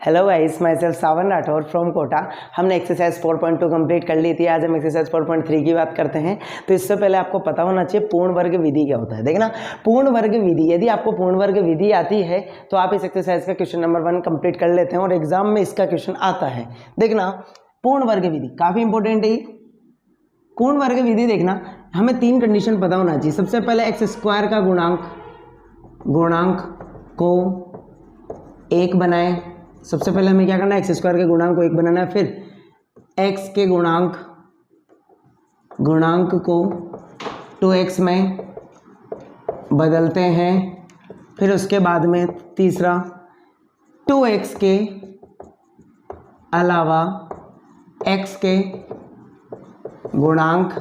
Hello guys, myself Sawan Rathore from Kota. हमने exercise 4.2 complete कर ली थी। आज हम एक्सरसाइज 4.3 की बात करते हैं। तो इससे पहले आपको पता होना चाहिए पूर्ण वर्ग विधि क्या होता है। देखना, पूर्ण वर्ग विधि, यदि आपको पूर्ण वर्ग विधि आती है तो आप इस एक्सरसाइज का क्वेश्चन नंबर 1 कंप्लीट कर लेते हैं और एग्जाम में इसका क्वेश्चन आता है। देखना, पूर्ण वर्ग विधि काफी इंपॉर्टेंट है। पूर्ण वर्ग विधि देखना, हमें 3 कंडीशन पता होना चाहिए। सबसे पहले एक्स स्क्वायर का गुणांक को 1 बनाए। सबसे पहले हमें क्या करना है, एक्स स्क्वायर के गुणांक को 1 बनाना है। फिर एक्स के गुणांक को 2x में बदलते हैं। फिर उसके बाद में तीसरा, 2x के अलावा x के गुणांक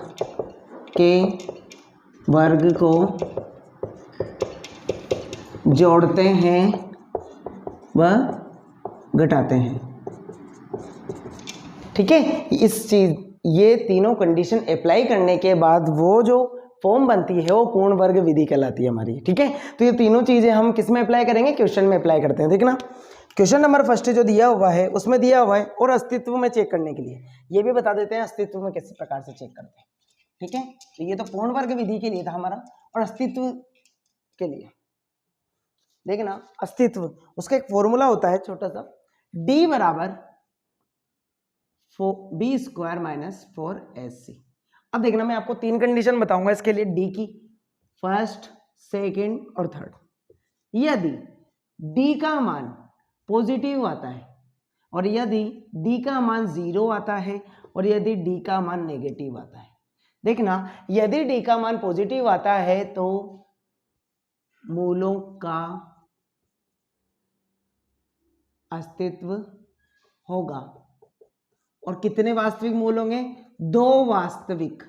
के वर्ग को जोड़ते हैं व घटाते हैं। ठीक है, ये तीनों कंडीशन अप्लाई करने के बाद वो जो फॉर्म बनती है वो पूर्ण वर्ग विधि कहलाती है हमारी। ठीक है, तो ये तीनों चीजें हम किस में अप्लाई करेंगे, क्वेश्चन में अप्लाई करते हैं। देखना, क्वेश्चन नंबर फर्स्ट जो दिया हुआ है उसमें दिया हुआ है और अस्तित्व में चेक करने के लिए ये भी बता देते हैं अस्तित्व में किस प्रकार से चेक करते हैं। ठीक है, तो ये तो पूर्ण वर्ग विधि के लिए था हमारा, और अस्तित्व के लिए देखना, अस्तित्व उसका एक फॉर्मूला होता है छोटा सा, d बराबर बी स्क्वायर माइनस 4ac। अब देखना, मैं आपको 3 कंडीशन बताऊंगा इसके लिए, d की, फर्स्ट, सेकंड और थर्ड। यदि d का मान पॉजिटिव आता है और यदि d का मान 0 आता है और यदि d का मान नेगेटिव आता है। देखना, यदि d का मान पॉजिटिव आता है तो मूलों का अस्तित्व होगा। और कितने वास्तविक मूल होंगे? 2 वास्तविक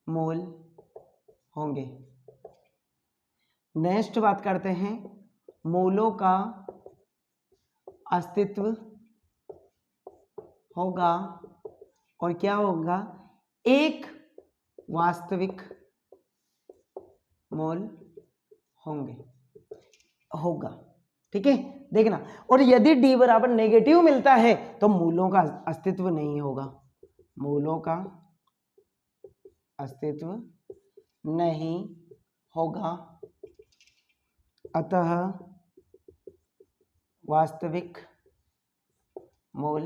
मूल होंगे। नेक्स्ट बात करते हैं, मूलों का अस्तित्व होगा और क्या होगा, 1 वास्तविक मूल होगा। ठीक है, देखना, और यदि d बराबर नेगेटिव मिलता है तो मूलों का अस्तित्व नहीं होगा, मूलों का अस्तित्व नहीं होगा, अतः वास्तविक मूल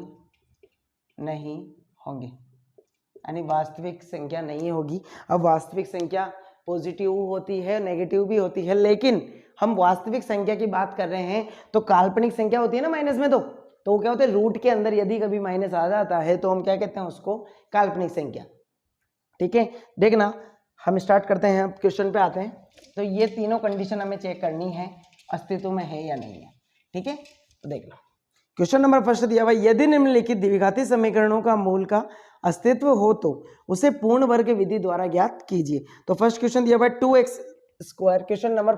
नहीं होंगे, यानी वास्तविक संख्या नहीं होगी। अब वास्तविक संख्या पॉजिटिव होती है, नेगेटिव भी होती है, लेकिन हम वास्तविक संख्या की बात कर रहे हैं तो काल्पनिक संख्या होती है ना माइनस में, तो वो क्या होता है, रूट के अंदर यदि कभी माइनस आ जाता है तो हम क्या कहते हैं उसको, काल्पनिक संख्या। ठीक है, देखना, हम स्टार्ट करते हैं, अब क्वेश्चन पे आते हैं। तो ये तीनों कंडीशन हमें चेक करनी है अस्तित्व में है या नहीं है। ठीक है, तो देखना, क्वेश्चन नंबर फर्स्ट दिया हुआ, यदि निम्नलिखित द्विघाती समीकरणों का मूल का अस्तित्व हो तो उसे पूर्ण वर्ग विधि द्वारा ज्ञात कीजिए। तो फर्स्ट क्वेश्चन दिया हुआ है 2x square, question number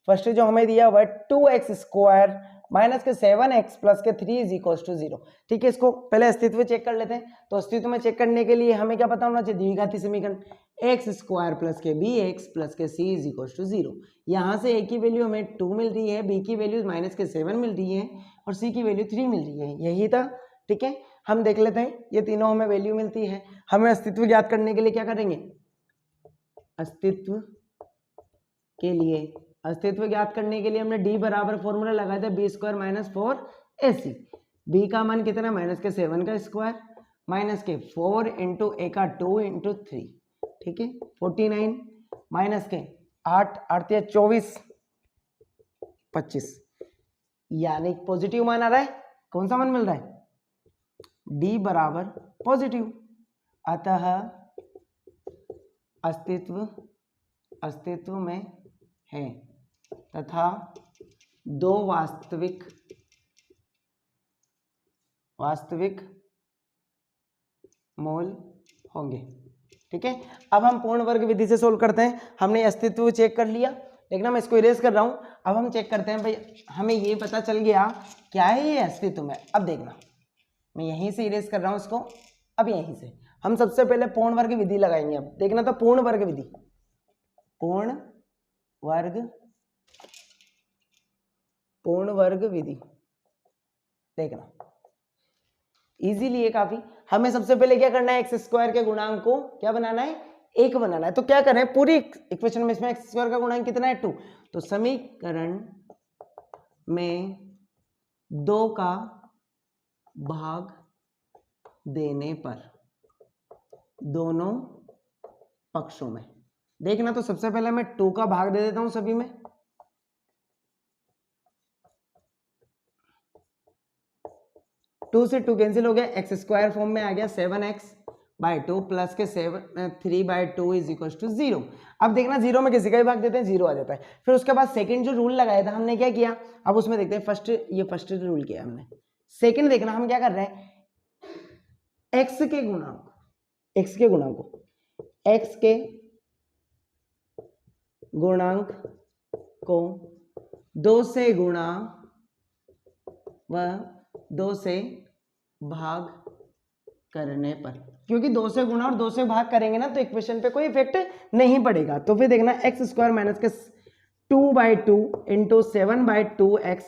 first जो हमें दिया हुआ है 2x स्क्वायर माइनस के 7x प्लस के 3 इज इक्वल टू 0। ठीक है, इसको पहले अस्तित्व चेक कर लेते हैं। तो अस्तित्व में चेक करने के लिए हमें क्या पता होना चाहिए, द्विघाती समीकरण एक्स स्क्वायर प्लस के बी एक्स प्लस के सी इज इक्वल टू 0। यहाँ से ए की वैल्यू हमें 2 मिल रही है, बी की वैल्यू माइनस के 7 मिल रही है और सी की वैल्यू 3 मिल रही है, यही था। ठीक है, हम देख लेते हैं, ये तीनों हमें वैल्यू मिलती है। हमें अस्तित्व ज्ञात करने के लिए क्या करेंगे, अस्तित्व ज्ञात करने के लिए हमने d बराबर फॉर्मूला लगाया था B square minus 4ac। B का मान कितना, माइनस के 7 का स्क्वायर माइनस के 4 इंटू ए का 2 इंटू 3। ठीक है, 49 माइनस के 8 8 या 24 25, यानी पॉजिटिव मान आ रहा है। कौन सा मान मिल रहा है, d बराबर पॉजिटिव, अतः अस्तित्व में है तथा 2 वास्तविक मूल होंगे। ठीक है, अब हम पूर्ण वर्ग विधि से सोल्व करते हैं। हमने अस्तित्व चेक कर लिया, देखना मैं इसको इरेज कर रहा हूं। अब हम चेक करते हैं, भाई हमें ये पता चल गया क्या है ये अस्तित्व में। अब देखना, मैं यहीं से इरेज कर रहा हूं इसको। अब यहीं से हम सबसे पहले पूर्ण वर्ग विधि लगाएंगे। अब देखना, तो पूर्ण वर्ग विधि, पूर्ण वर्ग पूर्ण वर्ग विधि। देखना इजीली है काफी। हमें सबसे पहले क्या करना है, एक्स स्क्वायर के गुणांक को क्या बनाना है, एक बनाना है। तो क्या करें, पूरी इक्वेशन में इसमें एक्स स्क्वायर का गुणांक कितना है, 2। तो समीकरण में 2 का भाग देने पर दोनों पक्षों में, देखना तो सबसे पहले मैं 2 का भाग दे देता हूं सभी में। 2 से 2 कैंसिल हो गया, एक्स स्क्वायर फॉर्म में आ गया 7x/2 प्लस के 3/2 इज इक्वल टू 0। अब देखना 0 में किसी का भी भाग देते हैं 0 आ जाता है। फिर उसके बाद सेकंड जो रूल लगाया था हमने क्या किया, अब उसमें देखते हैं। फर्स्ट रूल किया हमने। सेकंड देखना हम क्या कर रहे हैं, x के गुणांक को 2 से गुणा व 2 से भाग करने पर, क्योंकि 2 से गुणा और 2 से भाग करेंगे ना तो इक्वेशन पे कोई इफेक्ट नहीं पड़ेगा। तो फिर देखना एक्स स्क्वायर माइनस के 2/2 इंटू 7/2x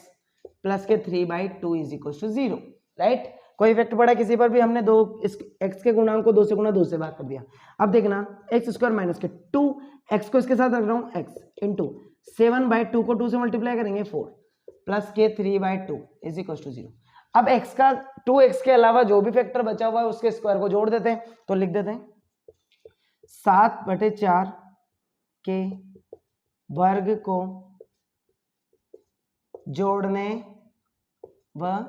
प्लस के 3/2 इज इक्वल टू 0, राइट। कोई इफेक्ट पड़ा किसी पर भी, हमने एक्स के गुणांक को 2 से गुणा 2 से भाग कर दिया। अब देखना एक्स स्क्वायर माइनस के 2, एक्स को इसके साथ रख रहा हूं एक्स, इंटू 7/2 को 2 से मल्टीप्लाई करेंगे 4 प्लस के 3/2 इज इक्वल टू 0। अब x का 2x के अलावा जो भी फैक्टर बचा हुआ है उसके स्क्वायर को जोड़ देते हैं। तो लिख देते हैं 7/4 के वर्ग को जोड़ने व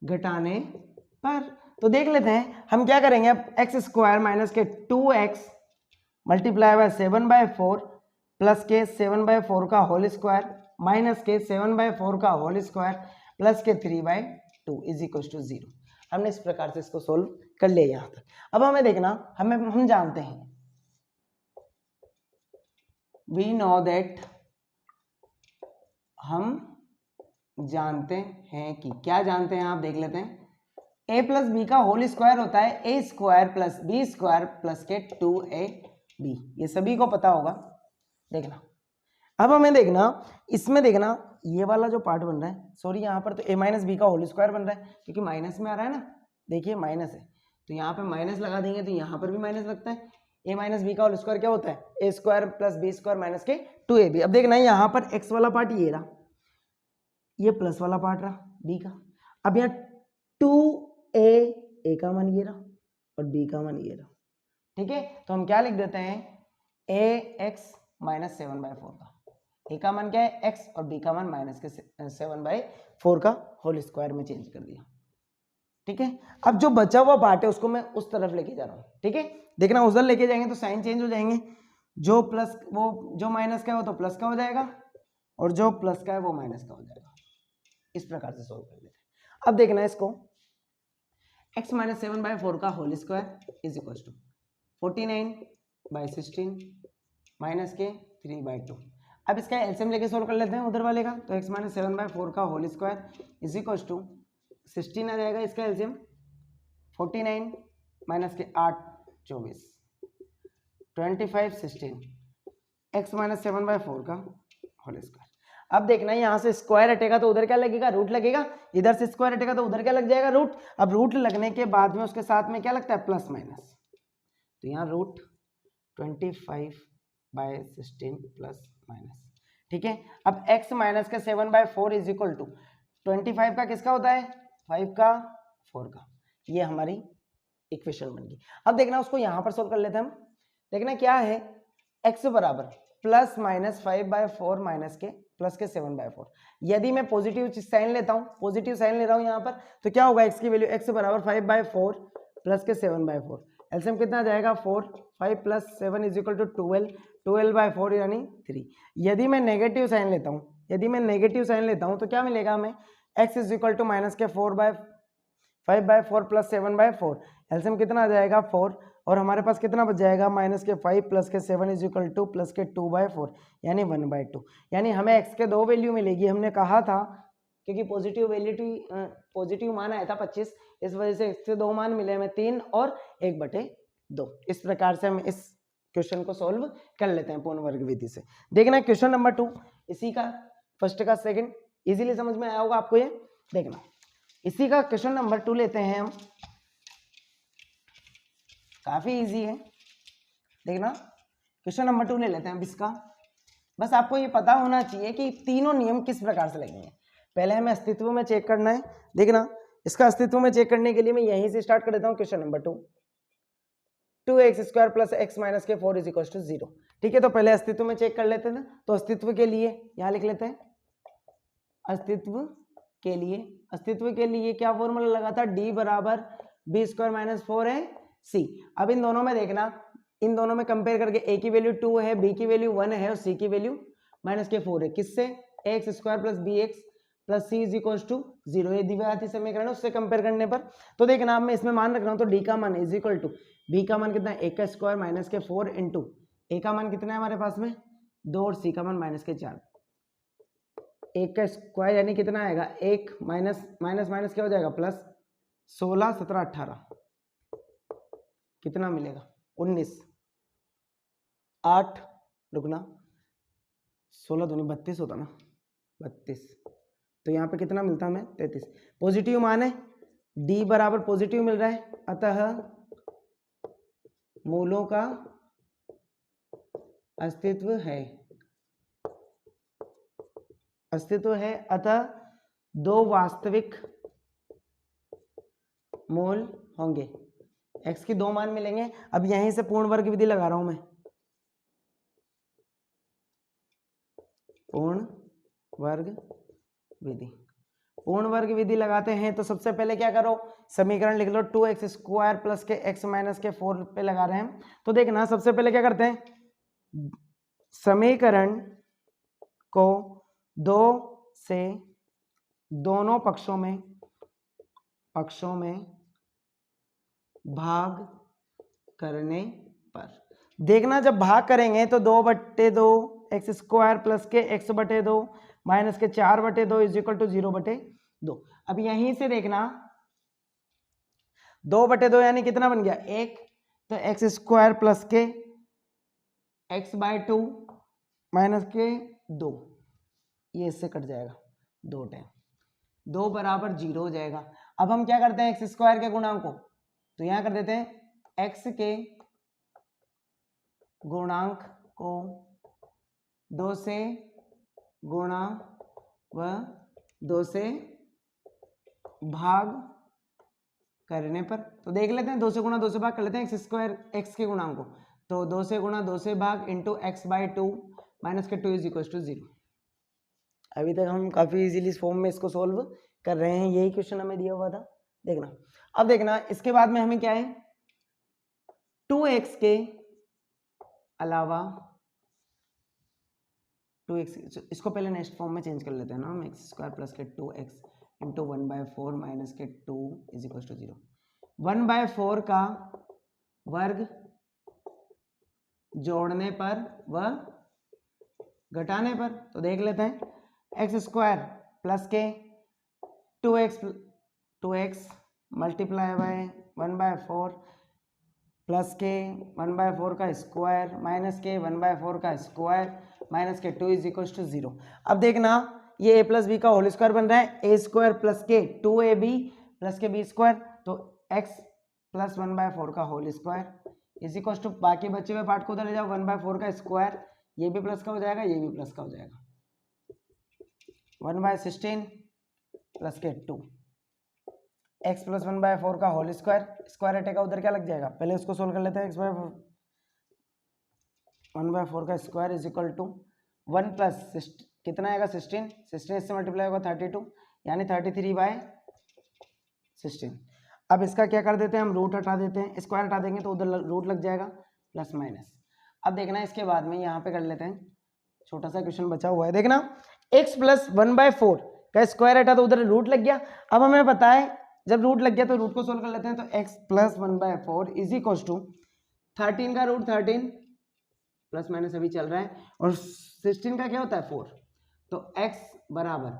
घटाने पर। तो देख लेते हैं हम क्या करेंगे। अब एक्स स्क्वायर माइनस के 2x मल्टीप्लाई बाय 7/4 प्लस के 7/4 का होल स्क्वायर माइनस के 7/4 का होल स्क्वायर प्लस के 3/2 इज इक्वल टू 0। हमने इस प्रकार से इसको सोल्व कर लिया यहां तक। अब हमें देखना, हम जानते हैं, वी नो दैट, हम जानते हैं कि, क्या जानते हैं आप देख लेते हैं, a प्लस बी का होल स्क्वायर होता है a square plus B square plus के 2ab। ये सभी को पता होगा। देखना अब हमें देखना, इसमें देखना ये वाला जो पार्ट बन रहा है, सॉरी यहाँ पर तो a माइनस बी का होल स्क्वायर बन रहा है क्योंकि माइनस में आ रहा है ना, देखिए माइनस है तो यहाँ पे माइनस लगा देंगे तो यहाँ पर भी माइनस लगता है। a माइनस बी का होल स्क्वायर क्या होता है, a square plus B square minus के 2ab। अब देखना यहाँ पर x वाला पार्ट ये रहा, ये प्लस वाला पार्ट रहा b का। अब यहाँ 2a का मान ये रहा और b का मान ये रहा, ठीक है। तो हम क्या लिख देते हैं, ax माइनस 7/4 का, a का मान क्या है x और b का मान माइनस के 7/4 का होल स्क्वायर में चेंज कर दिया, ठीक है। अब जो बचा हुआ पार्ट है उसको मैं उस तरफ लेके जा रहा हूँ, ठीक है। देखना उधर लेके जाएंगे तो साइन चेंज हो जाएंगे, जो प्लस वो जो माइनस का है वो तो प्लस का हो जाएगा और जो प्लस का है वो माइनस का हो जाएगा। इस प्रकार से सोल्व कर लेते हैं। अब देखना है इसको, x माइनस 7/4 का whole square is equal to 49/16 minus के 3/2। अब इसका एलसीएम लेके सोल्व कर लेते हैं उधर वाले का। तो x माइनस 7/4 का whole square is equal to 16 आ जाएगा इसका एलसीएम, 49 माइनस के 8 24 25 16 x माइनस 7/4 का होल स्क्वायर। अब देखना यहाँ से स्क्वायर हटेगा तो उधर क्या लगेगा, रूट लगेगा। इधर से स्क्वायर हटेगा तो उधर क्या लग जाएगा, रूट। अब रूट लगने के बाद में उसके साथ में क्या लगता है, प्लस माइनस। तो यहाँ रूट 25/16 प्लस माइनस, ठीक है। अब x माइनस का 7/4 इज इक्वल टू 25 का किसका होता है, 5 का 4 का। ये हमारी इक्वेशन बन गई। अब देखना उसको यहाँ पर सोल्व कर लेते हैं हम। देखना क्या है, x बराबर प्लस माइनस 5/4 माइनस के प्लस के 7/4। यदि मैं पॉजिटिव साइन लेता हूँ, पॉजिटिव साइन ले रहा हूँ यहाँ पर, तो क्या होगा x की वैल्यू, x बराबर 5/4 प्लस के 7/4। एलसीएम कितना आ जाएगा 4, 5 प्लस 7 इज इक्वल टू 12, 12/4 यानी 3। यदि मैं नेगेटिव साइन लेता हूँ, तो क्या मिलेगा हमें, x is equal to minus के 5/4 प्लस 7/4। एलसीएम कितना आ जाएगा 4 और हमारे पास कितना बच जाएगा, माइनस के 5 प्लस के 7 इज इक्वल टू प्लस के 2/4 यानी 1/2। यानी हमें x के 2 वैल्यू मिलेगी। हमने कहा था क्योंकि पॉजिटिव मान आया था 25, इस वजह से x के 2 मान मिले हमें 3 और 1/2। इस प्रकार से हम इस क्वेश्चन को सॉल्व कर लेते हैं पूर्ण वर्ग विधि से। देखना क्वेश्चन नंबर 2, इसी का फर्स्ट का सेकंड इजीली समझ में आया होगा आपको ये। देखना इसी का क्वेश्चन नंबर 2 लेते हैं हम, काफी इजी है। देखना क्वेश्चन नंबर 2 ले लेते हैं अब इसका। बस आपको ये पता होना चाहिए कि तीनों नियम किस प्रकार से लगेंगे। पहले हमें अस्तित्व में चेक करना है। देखना इसका अस्तित्व में चेक करने के लिए मैं यहीं से स्टार्ट कर देता हूँ। Question number 2, 2x² plus x minus के 4 इज इक्वल टू 0। ठीक है, तो पहले अस्तित्व में चेक कर लेते हैं। तो अस्तित्व के लिए यहाँ लिख लेते हैं, अस्तित्व के लिए क्या फॉर्मूला लगा था, d बराबर b² माइनस 4ac। अब इन दोनों में देखना, इन दोनों में कंपेयर करके a की वैल्यू 2 है, b की वैल्यू 1 है और c की वैल्यू माइनस के 4 है। किससे, ax² plus bx plus c is equal to 0, ये द्विघाती समीकरण है, उससे कंपेयर करने पर। तो देखना मैं इसमें मान रख रहा हूँ, तो d का मान इज इक्वल टू b का मान कितना है, a का स्क्वायर माइनस के 4 इंटू a का मान कितना है हमारे पास में 2 और c का मान माइनस के 4। 1 का स्क्वायर यानी कितना आएगा, 1 माइनस माइनस माइनस क्या हो जाएगा, प्लस 16 17 18 कितना मिलेगा 19, 8 रुकना 16 दूनी 32 होता ना, 32। तो यहाँ पे कितना मिलता हमें 33। पॉजिटिव मान है, d बराबर पॉजिटिव मिल रहा है, अतः मूलों का अस्तित्व है, अतः दो वास्तविक मूल होंगे। x की दो मान मिलेंगे। अब यहीं से पूर्ण वर्ग विधि लगा रहा हूं मैं, पूर्ण वर्ग विधि लगाते हैं। तो सबसे पहले क्या करो, समीकरण लिख लो, 2x² प्लस के x माइनस के 4 पे लगा रहे हैं। तो देखना सबसे पहले क्या करते हैं, समीकरण को 2 से दोनों पक्षों में भाग करने पर, देखना जब भाग करेंगे तो 2/2 x² प्लस के x/2 माइनस के 4/2 इज इक्वल टू 0/2। अब यहीं से देखना 2/2 यानी कितना बन गया 1, तो x² प्लस के x/2 माइनस के 2, ये इससे कट जाएगा 2 टाइम, 2 बराबर 0 हो जाएगा। अब हम क्या करते हैं, x² के गुणांक को, तो यहां कर देते हैं x के गुणांक को 2 से गुणा व 2 से भाग करने पर। तो देख लेते हैं 2 से गुणा 2 से भाग कर लेते हैं x² x के गुणांक को, तो 2 से गुणा 2 से भाग इंटू x/2 माइनस के 2 इज इक्वल टू 0। अभी तक हम काफी इजीली इस फॉर्म में इसको सॉल्व कर रहे हैं, यही क्वेश्चन हमें दिया हुआ था। देखना अब देखना इसके बाद में हमें क्या है, 2x के अलावा 2x, इसको पहले नेक्स्ट फॉर्म में चेंज कर लेते हैं ना हम, x² प्लस के 2x इंटू 1/4 माइनस के 2 इज इक्वल टू 0। 1/4 का वर्ग जोड़ने पर व घटाने पर, तो देख लेते हैं x² प्लस के 2x मल्टीप्लाई बाय 1/4 प्लस के 1/4 का स्क्वायर माइनस के 1/4 का स्क्वायर माइनस के 2 इज इक्वल टू 0। अब देखना ये a प्लस बी का होल स्क्वायर बन रहा है, a² प्लस के 2ab प्लस के b², तो x प्लस 1/4 का whole square is equal to, बाकी बचे हुए पार्ट को उधर ले जाओ, 1/4 का स्क्वायर, ये भी प्लस का हो जाएगा, ये भी प्लस का हो जाएगा, 1/16 प्लस के 2, x प्लस 1/4 का होल स्क्वायर, स्क्वायर हटेगा उधर क्या लग जाएगा, पहले उसको सोल्व कर लेते हैं। x/4 1/4 का square is equal to 1 plus कितना आएगा 16, 16 इससे मल्टीप्लाई होगा 32 यानी 33/16। अब इसका क्या कर देते हैं हम, रूट हटा देते हैं, स्क्वायर हटा देंगे तो उधर रूट लग जाएगा प्लस माइनस। अब देखना इसके बाद में यहाँ पे कर लेते हैं, छोटा सा क्वेश्चन बचा हुआ है। देखना x प्लस 1/4 का स्क्वायर हटा तो उधर रूट लग गया। अब हमें पता है जब रूट लग गया तो रूट को सोल्व कर लेते हैं, तो x plus 1/4 is equal to 13 का रूट 13 प्लस माइनस अभी चल रहा है, और 16 का क्या होता है 4, तो x बराबर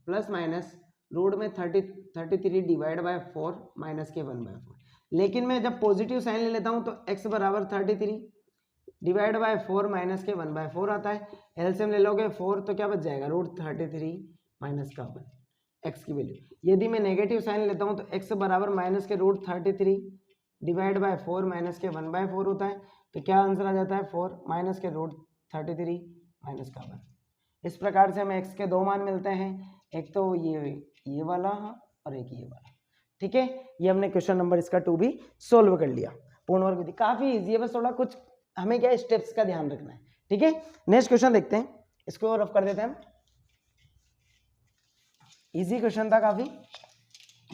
प्लस माइनस रूट में 33 डिवाइड बाय 4 माइनस के 1/4। लेकिन मैं जब पॉजिटिव साइन ले लेता हूं तो x बराबर 33 डिवाइड बाय 4 माइनस के 1/4 आता है। एलसीएम ले लोगे 4 तो क्या बच जाएगा √33 माइनस का 1 एक्स की वैल्यू। यदि मैं नेगेटिव साइन लेता हूँ तो एक्स बराबर माइनस के √33 डिवाइड बाय 4 माइनस के 1/4 होता है। तो क्या आंसर आ जाता है 4 माइनस के √33 माइनस का 1। इस प्रकार से हमें एक्स के दो मान मिलते हैं, एक तो ये वाला और एक ये वाला। ठीक है, ये हमने क्वेश्चन नंबर इसका 2 भी सोल्व कर लिया। पूर्ण वर्ग विधि काफी इजी है, बस थोड़ा कुछ हमें क्या स्टेप्स का ध्यान रखना है। ठीक है, नेक्स्ट क्वेश्चन देखते हैं, इसको रफ कर देते हैं हम। इजी क्वेश्चन था काफी।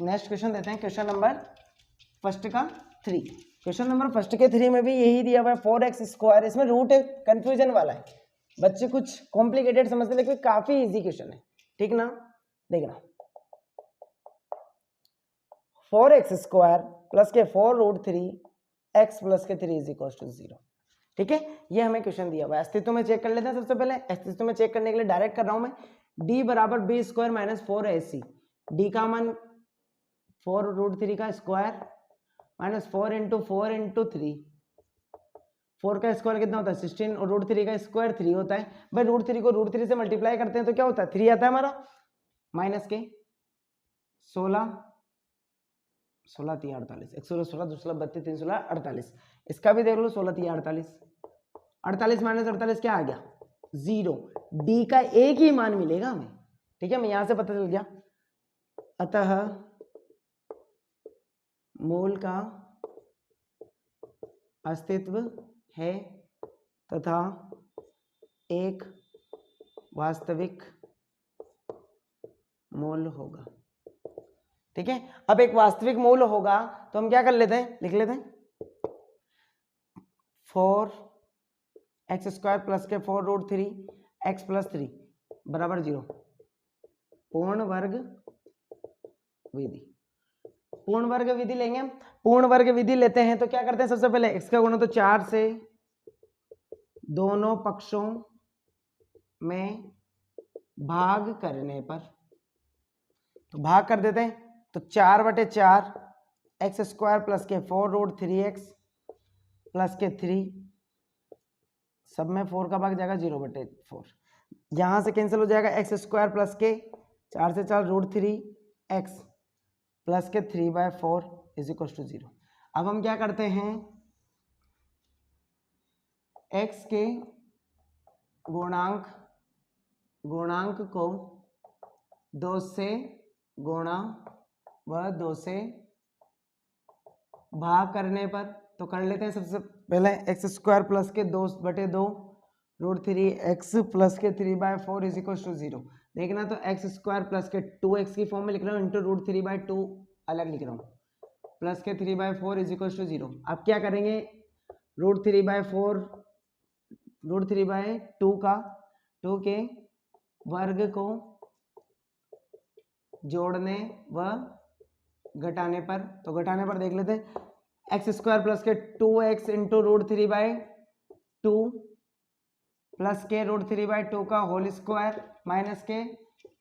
नेक्स्ट क्वेश्चन देते हैं, क्वेश्चन नंबर फर्स्ट का 3। क्वेश्चन नंबर फर्स्ट के 3 में भी यही दिया हुआ है 4x²। इसमें रूट कंफ्यूजन वाला है, बच्चे कुछ कॉम्प्लिकेटेड समझते हैं, लेकिन काफी इजी क्वेश्चन है। ठीक ना, देखना 4x² प्लस के 4√3 x प्लस के 3 इज इक्वल टू 0। ठीक है, ये हमें क्वेश्चन दिया हुआ है। अस्तित्व में चेक कर लेते हैं। सबसे पहले अस्तित्व में चेक करने के लिए डायरेक्ट कर रहा हूं मैं, d बराबर b² माइनस 4ac। d का मान 4√3 का स्क्वायर माइनस 4 इंटू 4 इंटू 3। 4 का स्क्वायर कितना होता है 16 और √3 का स्क्वायर 3 होता है। भाई √3 को √3 से मल्टीप्लाई करते हैं तो क्या होता है 3 आता है हमारा, माइनस के 16 16 3 48 116 2 32 3 16 48। इसका भी देख लो 16 3 48 48 माइनस 48 क्या आ गया 0। डी का एक ही मान मिलेगा हमें। ठीक है, मैं यहां से पता चल गया। अतः मूल का अस्तित्व है तथा एक वास्तविक मूल होगा। ठीक है, अब एक वास्तविक मूल होगा तो हम क्या कर लेते हैं, लिख लेते हैं 4x² प्लस के 4√3 x प्लस 3 बराबर 0। पूर्ण वर्ग विधि, पूर्ण वर्ग विधि लेंगे हम। पूर्ण वर्ग विधि लेते हैं तो क्या करते हैं, सबसे पहले x का गुणा तो 4 से दोनों पक्षों में भाग करने पर, तो भाग कर देते हैं। तो 4/4 x² प्लस के 4√3x प्लस के 3, सब में 4 का भाग जाएगा 0/4। यहां से कैंसिल हो जाएगा x² प्लस के 4 से 4 √3x प्लस के 3/4 इज इक्वल टू 0। अब हम क्या करते हैं, x के गुणांक को 2 से गुणा व 2 से भाग करने पर, तो कर लेते हैं सबसे पहले x² प्लस के 2/2 √3x प्लस के 3/4 इज इक्वल टू 0। देखना तो x² प्लस के 2x की फॉर्म में लिख रहा हूँ इंटू √3/2 अलग लिख रहा हूँ प्लस के 3/4 इज इक्वल टू 0। अब क्या करेंगे √3/2 का 2 के वर्ग को जोड़ने व घटाने पर, तो घटाने पर देख लेते हैं x² प्लस के 2x इंटू √3/2 प्लस के √3/2 का होल स्क्वायर माइनस के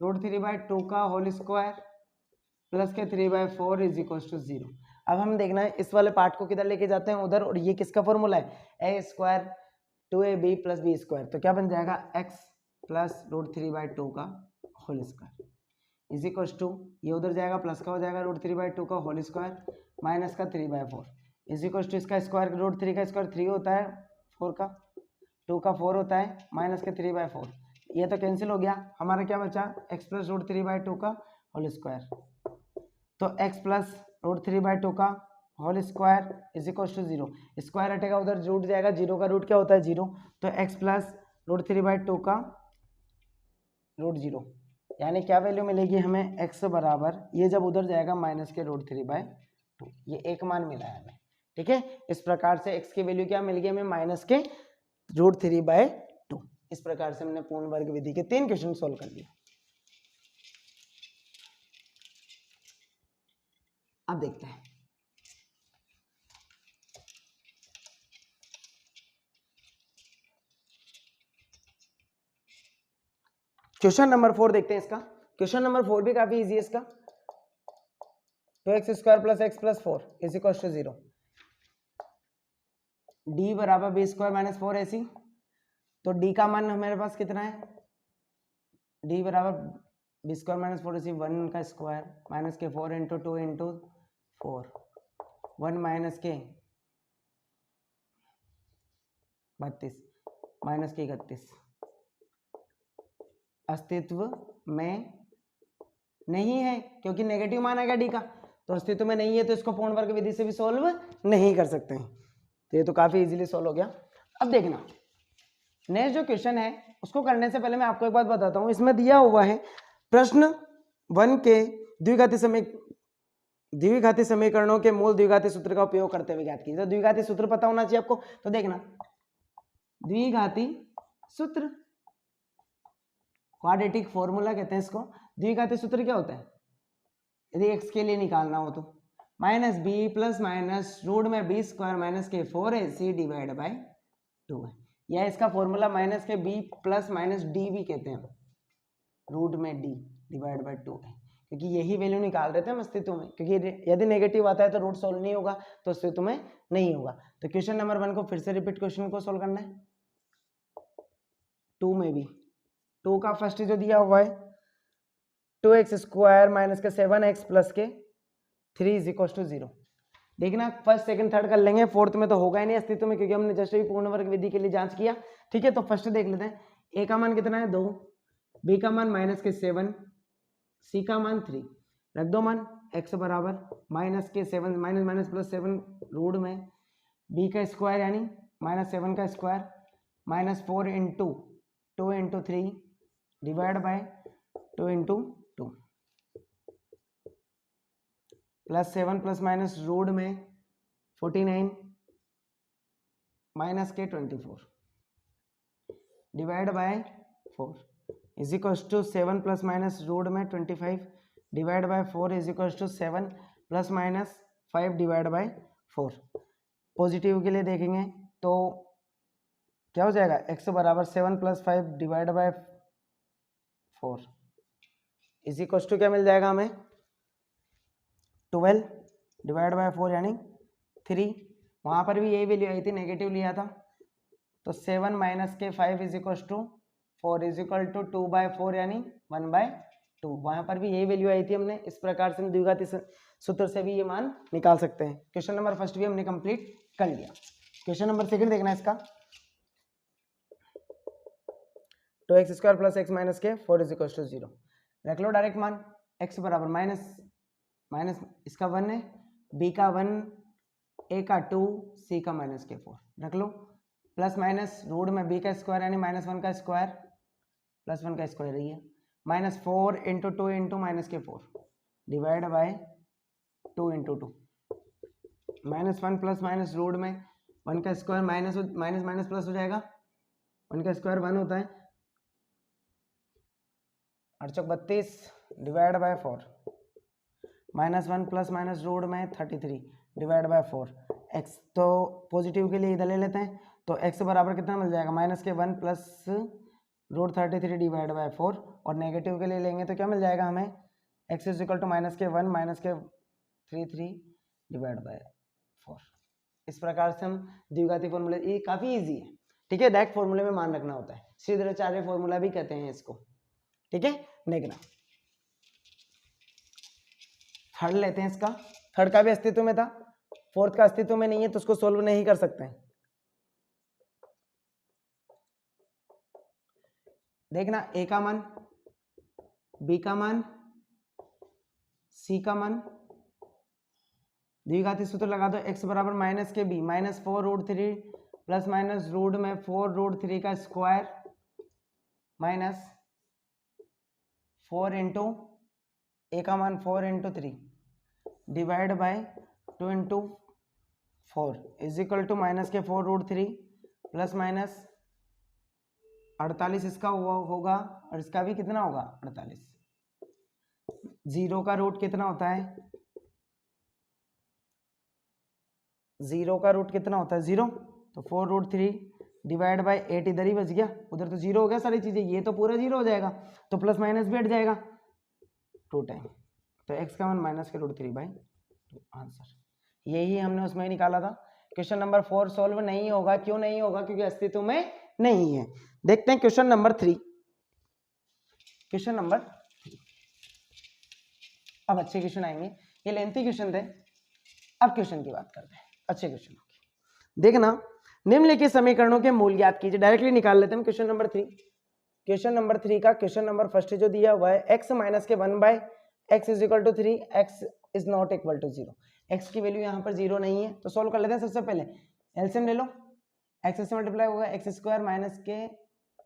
√3/2 का होल स्क्वायर प्लस के 3/4 इज इक्वल टू 0। अब हम देखना है इस वाले पार्ट को किधर लेके जाते हैं, उधर। और ये किसका फॉर्मूला है a² 2ab प्लस b², तो क्या बन जाएगा x प्लस √3/2 का whole square is equal to, ये उधर जाएगा प्लस का हो जाएगा √3/2 का होल स्क्वायर माइनस का 3/4 इज इक्वल टू, इसका स्क्वायर √3 का स्क्वायर 3 होता है, 4 का 2 का 4 होता है माइनस के 3/4, ये तो कैंसिल हो गया। हमारा क्या बचा x प्लस √3/2 का होल स्क्वायर, तो x प्लस √3/2 का whole square is equal to 0। Square हटेगा उधर रूट जाएगा, 0 का रूट क्या होता है 0, तो x प्लस √3/2 का √0, यानी क्या वैल्यू मिलेगी हमें x बराबर, ये जब उधर जाएगा माइनस के √3/2, ये एक मान मिला है हमें। ठीक है, इस प्रकार से x की वैल्यू क्या मिल गई हमें माइनस के √3/2। इस प्रकार से हमने पूर्ण वर्ग विधि के 3 क्वेश्चन सोल्व कर लिए। अब देखते हैं क्वेश्चन नंबर 4 देखते हैं इसका। क्वेश्चन नंबर 4 भी काफी इजी है इसका। 2x² plus x plus 4 is equal to 0। D बराबर बी स्क्वायर माइनस 4ac, तो डी का मान हमारे पास कितना है, डी बराबर बी स्क्वायर माइनस 4ac 1 का स्क्वायर माइनस के 4 इंटू 2 इंटू 4 1 माइनस के 32 माइनस के 31 अस्तित्व में नहीं है क्योंकि नेगेटिव मान आएगा डी का, तो अस्तित्व में नहीं है तो इसको पूर्ण वर्ग विधि से भी सोल्व नहीं कर सकते हैं। तो ये तो काफी इजीली सोल्व हो गया। अब देखना नेक्स्ट जो क्वेश्चन है उसको करने से पहले मैं आपको एक बात बताता हूँ। इसमें दिया हुआ है प्रश्न 1 के द्विघाती समीकरणों के मूल द्विघाती सूत्र का उपयोग करते हुए ज्ञात कीजिए। तो द्विघाती सूत्र पता होना चाहिए आपको। तो देखना द्विघाती सूत्र, क्वाड्रेटिक फॉर्मूला कहते हैं इसको। द्विघाती सूत्र क्या होता है, यदि x के लिए निकालना हो तो minus B plus minus root में बी स्क्वायर माइनस के 4ac डिवाइड बाय 2 है, या इसका फॉर्मूला माइनस के बी प्लस माइनस डी भी कहते हैं, रूट में डी डिवाइड बाय 2 है, क्योंकि यही वैल्यू निकाल रहे थे हम अस्तित्व में, क्योंकि यदि नेगेटिव आता है तो रूट सोल्व नहीं होगा, तो अस्तित्व में नहीं होगा। तो क्वेश्चन नंबर 1 को फिर से रिपीट क्वेश्चन को सोल्व करना है। 2 में भी 2 का फर्स्ट जो दिया हुआ है 2x स्क्वायर माइनस के 7x प्लस के 3 इज इक्वल टू 0। देखना फर्स्ट सेकंड थर्ड कर लेंगे, फोर्थ में तो होगा ही नहीं अस्तित्व में, क्योंकि हमने जस्ट भी पूर्ण वर्ग विधि के लिए जांच किया। ठीक है, तो फर्स्ट देख लेते हैं। a का मान कितना है 2, b का मान माइनस के 7, c का मान 3, रख दो मान x बराबर माइनस के 7 माइनस माइनस प्लस 7 रूट में b का स्क्वायर यानी माइनस 7 का square minus 4 into 2 into 3 divide by 2 into 2 plus 7 plus minus root में 49 माइनस के 24 divide by 4 is equal to 7 plus minus root में 25 divide by 4 is equal to 7 plus minus 5 divide by 4। Positive के लिए देखेंगे तो क्या हो जाएगा, x बराबर 7 plus 5 divide by 4 is equal to क्या मिल जाएगा हमें 12 डिवाइड बाय 4 यानी 3। वहाँ पर भी यही वैल्यू आई थी, नेगेटिव लिया था, तो 7 माइनस के 5 is equal to 4 is equal to 2 by 4 यानी 1 बाय 2। वहाँ पर भी यही वैल्यू आई थी। हमने इस प्रकार से द्विघाती सूत्र से भी ये मान निकाल सकते हैं। क्वेश्चन नंबर फर्स्ट भी हमने कंप्लीट कर लिया। क्वेश्चन नंबर सेकंड देखना है इसका। 2x square plus x minus के 4 इज इक्वल टू 0। रख लो डायरेक्ट मान, x बराबर माइनस माइनस इसका 1 है, b का 1, a का 2, c का माइनस के 4 रख लो, प्लस माइनस रूट में b का स्क्वायर यानी माइनस 1 का स्क्वायर प्लस 1 का स्क्वायर ही है, माइनस 4 इंटू 2 इंटू माइनस के 4 divide by 2 into 2 minus 1 plus minus root में 1 का square minus minus minus plus हो जाएगा, 1 का स्क्वायर 1 होता है, 8 32 divide by 4 minus 1 plus minus root में 33 डिवाइड बाय 4 x, तो पॉजिटिव के लिए इधर ले लेते हैं, तो x बराबर कितना मिल जाएगा माइनस के 1 प्लस रूट 33 डिवाइड बाय 4, और नेगेटिव के लिए लेंगे तो क्या मिल जाएगा हमें x is equal to minus के 1 माइनस के 3 डिवाइड बाय 4। इस प्रकार से हम द्विघाती फॉर्मूले, ये काफ़ी इजी है। ठीक है, डायरेक्ट फॉर्मूले में मान रखना होता है, श्रीधराचार्य फॉर्मूला भी कहते हैं इसको। ठीक है, देखना थर्ड लेते हैं इसका। थर्ड का भी अस्तित्व में था, फोर्थ का अस्तित्व में नहीं है तो उसको सोल्व नहीं कर सकते हैं। देखना a का मान, b का मान, c का मान, द्विघाती सूत्र लगा दो, x बराबर माइनस के b minus 4 root 3 plus minus root में 4 रूट 3 का स्क्वायर माइनस 4 इंटू a का मान 4 into 3 divide by 2 into 4 is equal to minus के 4 रूट 3 प्लस माइनस 48 इसका होगा और इसका भी कितना होगा 48। जीरो का रूट कितना होता है, जीरो का रूट कितना होता है 0, तो 4 रूट 3 डिवाइड बाय 8 इधर ही बच गया, उधर तो 0 हो गया सारी चीजें, ये तो पूरा 0 हो जाएगा, तो प्लस माइनस भी हट जाएगा 2 टाइम, तो x का मान माइनस के रूट 3 बाय 2 आंसर। यही हमने उसमें निकाला था क्वेश्चन नंबर 4 सॉल्व नहीं होगा। क्यों नहीं होगा? क्योंकि अस्तित्व में नहीं है। देखते हैं क्वेश्चन नंबर 3। क्वेश्चन नंबर, अब अच्छे क्वेश्चन आएंगे, ये लेंथी क्वेश्चन थे, अब क्वेश्चन की बात करते हैं अच्छे क्वेश्चन। देखना, निम्नलिखित समीकरणों के मूल ज्ञात कीजिए। डायरेक्टली निकाल लेते हैं क्वेश्चन नंबर 3। क्वेश्चन नंबर 3 का क्वेश्चन नंबर फर्स्ट जो दिया हुआ है, x माइनस के 1/x is equal to 3, x is not equal to 0। x की वैल्यू यहाँ पर 0 नहीं है, तो सोल्व कर लेते हैं। सबसे पहले एलसीएम ले लो, x से मल्टीप्लाई होगा x स्क्वायर माइनस के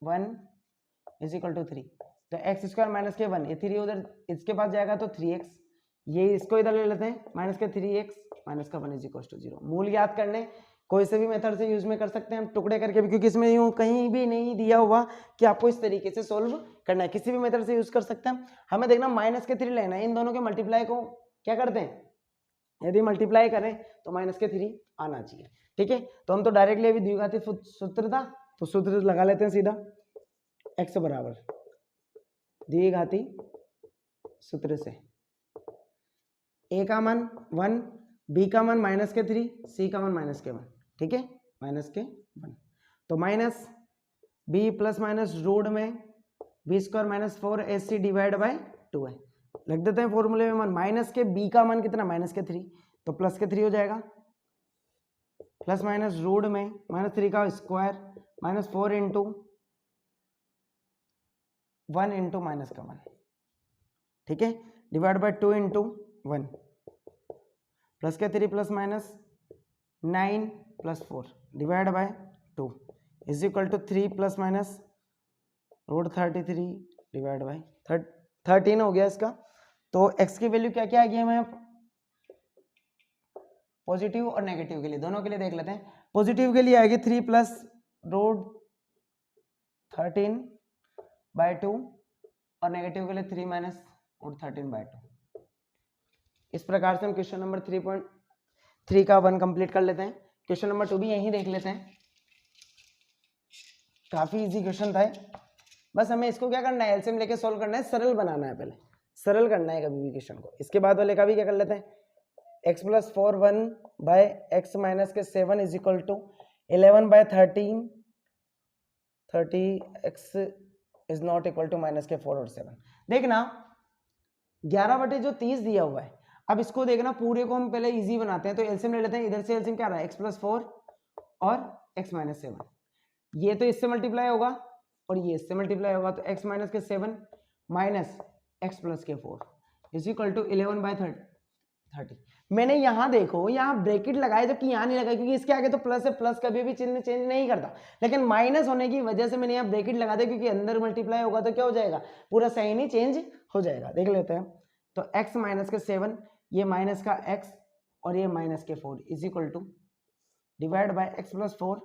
1 इज इक्वल टू 3, तो x स्क्वायर माइनस के 1, ये 3 उधर इसके पास जाएगा तो 3x, ये इसको इधर ले लेते हैं, माइनस के 3x माइनस का 1 इज इक्वल टू 0। मूल याद करने कोई से भी मेथड से यूज में कर सकते हैं हम, टुकड़े करके भी, क्योंकि इसमें यूं कहीं भी नहीं दिया हुआ कि आपको इस तरीके से सोल्व करना है, किसी भी मेथड से यूज कर सकते हैं। हमें देखना माइनस के 3 लेना है, इन दोनों के मल्टीप्लाई को क्या करते हैं, यदि मल्टीप्लाई करें तो माइनस के 3 आना चाहिए। ठीक है, तो हम तो डायरेक्टली अभी द्विघाती सूत्र था, तो सूत्र लगा लेते हैं सीधा, x बराबर द्विघाती सूत्र से a का मान 1, b का मान माइनस के 3, c का मान माइनस के 1। ठीक है, माइनस के 1, तो minus b plus minus root में b square minus 4ac divide by 2 है। लिख देते हैं फॉर्मूले में मान, माइनस के b का मान कितना, माइनस के 3, तो प्लस के 3 हो जाएगा, प्लस माइनस रूट में माइनस 3 का square minus 4 into 1 into minus का 1। ठीक है, डिवाइड बाय 2 इंटू 1, प्लस के 3 plus minus 9 plus 4 divide by 2 is equal to 3 plus minus root 33 divide by 13 हो गया इसका। तो x की वैल्यू क्या क्या आएगी हमें, पॉजिटिव और नेगेटिव के लिए, दोनों के लिए देख लेते हैं। पॉजिटिव के लिए आएगी 3 प्लस रूट 13 बाय 2 और नेगेटिव के लिए 3 माइनस रूट 13 बाय 2। इस प्रकार से हम क्वेश्चन नंबर 3.3 का 1 कंप्लीट कर लेते हैं। क्वेश्चन नंबर 2 भी यहीं देख लेते हैं, काफी इजी क्वेश्चन था, बस हमें इसको क्या करना है, एलसीएम लेके सॉल्व करना है, सरल बनाना है, पहले सरल करना है कभी भी क्वेश्चन को। इसके बाद वाले का भी क्या कर लेते हैं, x plus 4 1 by X minus के 7 is equal to 11 by 13, 30x is not equal to minus के 4 और 7। देखना 11/30 दिया हुआ है, अब इसको देखना पूरे को हम पहले इजी बनाते हैं, तो एलसीएम ले लेते हैं। इधर से एलसीएम क्या रहा है, x प्लस 4 और x माइनस 7, ये तो इससे मल्टीप्लाई होगा और ये इससे मल्टीप्लाई होगा, तो x माइनस के 7 माइनस x प्लस के 4 इज इक्वल टू 11 बाय 30। मैंने यहाँ देखो, यहाँ ब्रैकेट लगाए जबकि यहाँ नहीं लगाया, क्योंकि इसके आगे तो प्लस है, प्लस कभी भी चिन्ह चेंज नहीं करता, लेकिन माइनस होने की वजह से मैंने यहाँ ब्रैकेट लगा दिया, क्योंकि अंदर मल्टीप्लाई होगा तो क्या हो जाएगा, पूरा साइन ही चेंज हो जाएगा। देख लेते हैं, तो x माइनस के 7, ये माइनस का x और ये माइनस के 4 is equal to divide by x plus 4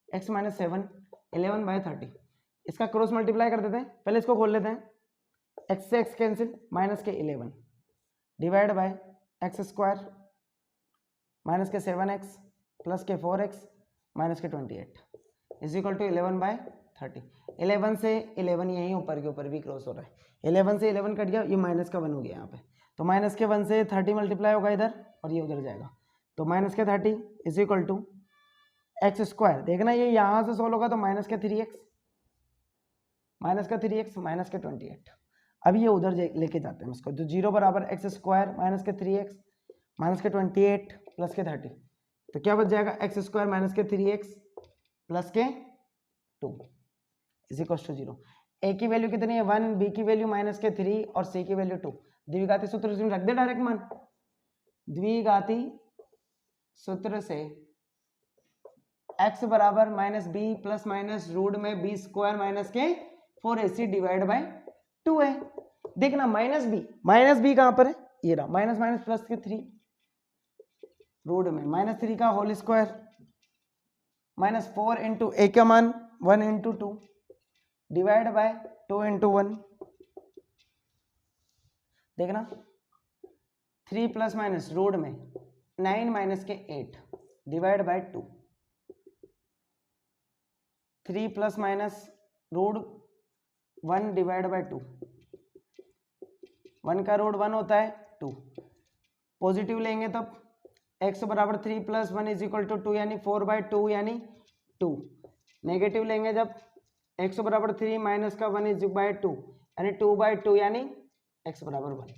x minus 7 11 by 30। इसका क्रॉस मल्टीप्लाई कर देते हैं, पहले इसको खोल लेते हैं, x से x कैंसिल, माइनस के 11 divide by X square minus के 7x प्लस के 4x माइनस के 28 इज इक्वल टू 11 बाय 30। 11 से 11 यहीं ऊपर के ऊपर भी क्रॉस हो रहा है, 11 से 11 कट गया, ये माइनस का 1 हो गया यहाँ पे, तो माइनस के 1 से 30 मल्टीप्लाई होगा इधर और ये उधर जाएगा, तो माइनस के 30 is equal to X square. देखना ये यहाँ से सोल्व होगा तो माइनस के 3x माइनस का 3x माइनस के 28। अब ये उधर लेके जाते हैं इसको, तो 0 बराबर एक्स स्क्वायर माइनस के 3x माइनस के 28 प्लस के 30, तो क्या बच जाएगा, एक्स स्क्वायर माइनस के 3x प्लस के 2 इज इक्वल टू 0। ए की वैल्यू कितनी है 1, बी की वैल्यू माइनस के 3 और सी की वैल्यू 2। द्विघाती सूत्र से रख दे डायरेक्ट मान, द्विघाती सूत्र से x बराबर minus B plus minus root में बी स्क्वायर माइनस के 4ac डिवाइड बाय 2 है। देखना माइनस बी कहां पर है, ये रहा, माइनस माइनस प्लस के 3 रूट में माइनस 3 का होल स्क्वायर माइनस 4 इंटू ए का मान 1 इंटू 2 डिवाइड बाय 2 इंटू 1। देखना 3 प्लस माइनस रूट में 9 माइनस के 8 divide by 2, 3 plus minus root 1 divide by 2, 1 का रूट 1 होता है 2, पॉजिटिव लेंगे तब x बराबर 3 + 1 = 2 यानी 4/2 यानी 2। नेगेटिव लेंगे जब x बराबर 3 माइनस का 1 /2 यानी 2/2 यानी x बराबर 1।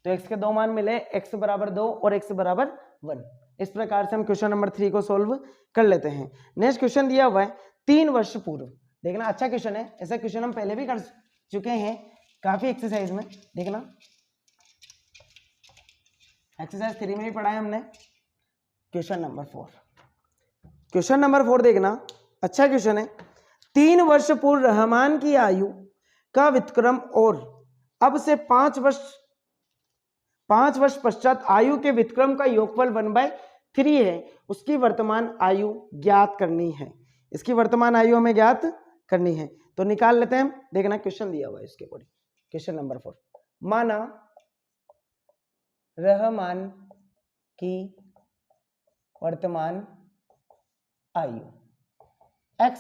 तो x के दो मान मिले, x बराबर 2 और x बराबर 1। इस प्रकार से हम क्वेश्चन नंबर 3 को सोल्व कर लेते हैं। नेक्स्ट क्वेश्चन दिया हुआ है 3 वर्ष पूर्व। देखना अच्छा क्वेश्चन है, ऐसा क्वेश्चन हम पहले भी कर चुके हैं काफी एक्सरसाइज में। देखना एक्सरसाइज 3 में भी पढ़ा है हमने। क्वेश्चन नंबर 4, क्वेश्चन नंबर 4 देखना अच्छा क्वेश्चन है। 3 वर्ष पूर्व रहमान की आयु का व्युत्क्रम और अब से 5 वर्ष पश्चात आयु के व्युत्क्रम का योगफल 1/3 है। उसकी वर्तमान आयु ज्ञात करनी है। इसकी वर्तमान आयु हमें ज्ञात करनी है, तो निकाल लेते हैं। देखना क्वेश्चन दिया हुआ है इसके अकॉर्डिंग। क्वेश्चन नंबर 4, माना रहमान की वर्तमान आयु x,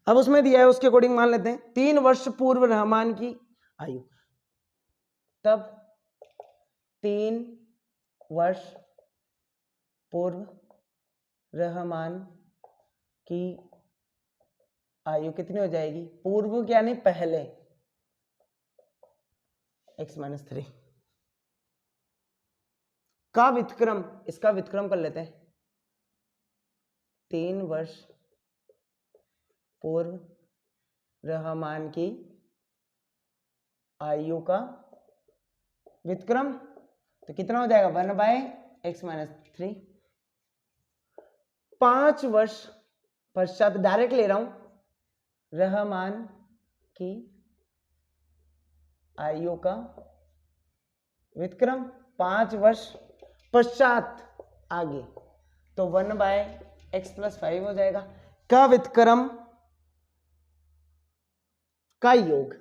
अब उसमें दिया है उसके अकॉर्डिंग मान लेते हैं 3 वर्ष पूर्व रहमान की आयु, तब 3 वर्ष पूर्व रहमान की आयु कितनी हो जाएगी? पूर्व यानी पहले, x - 3 का व्युत्क्रम, इसका व्युत्क्रम कर लेते हैं। 3 वर्ष पूर्व रहमान की आयु का व्युत्क्रम तो कितना हो जाएगा? 1/x - 3। 5 वर्ष पश्चात डायरेक्ट ले रहा हूं, रहमान की आयु का व्युत्क्रम 5 वर्ष पश्चात आगे, तो 1/x + 5 हो जाएगा। का व्युत्क्रम का योग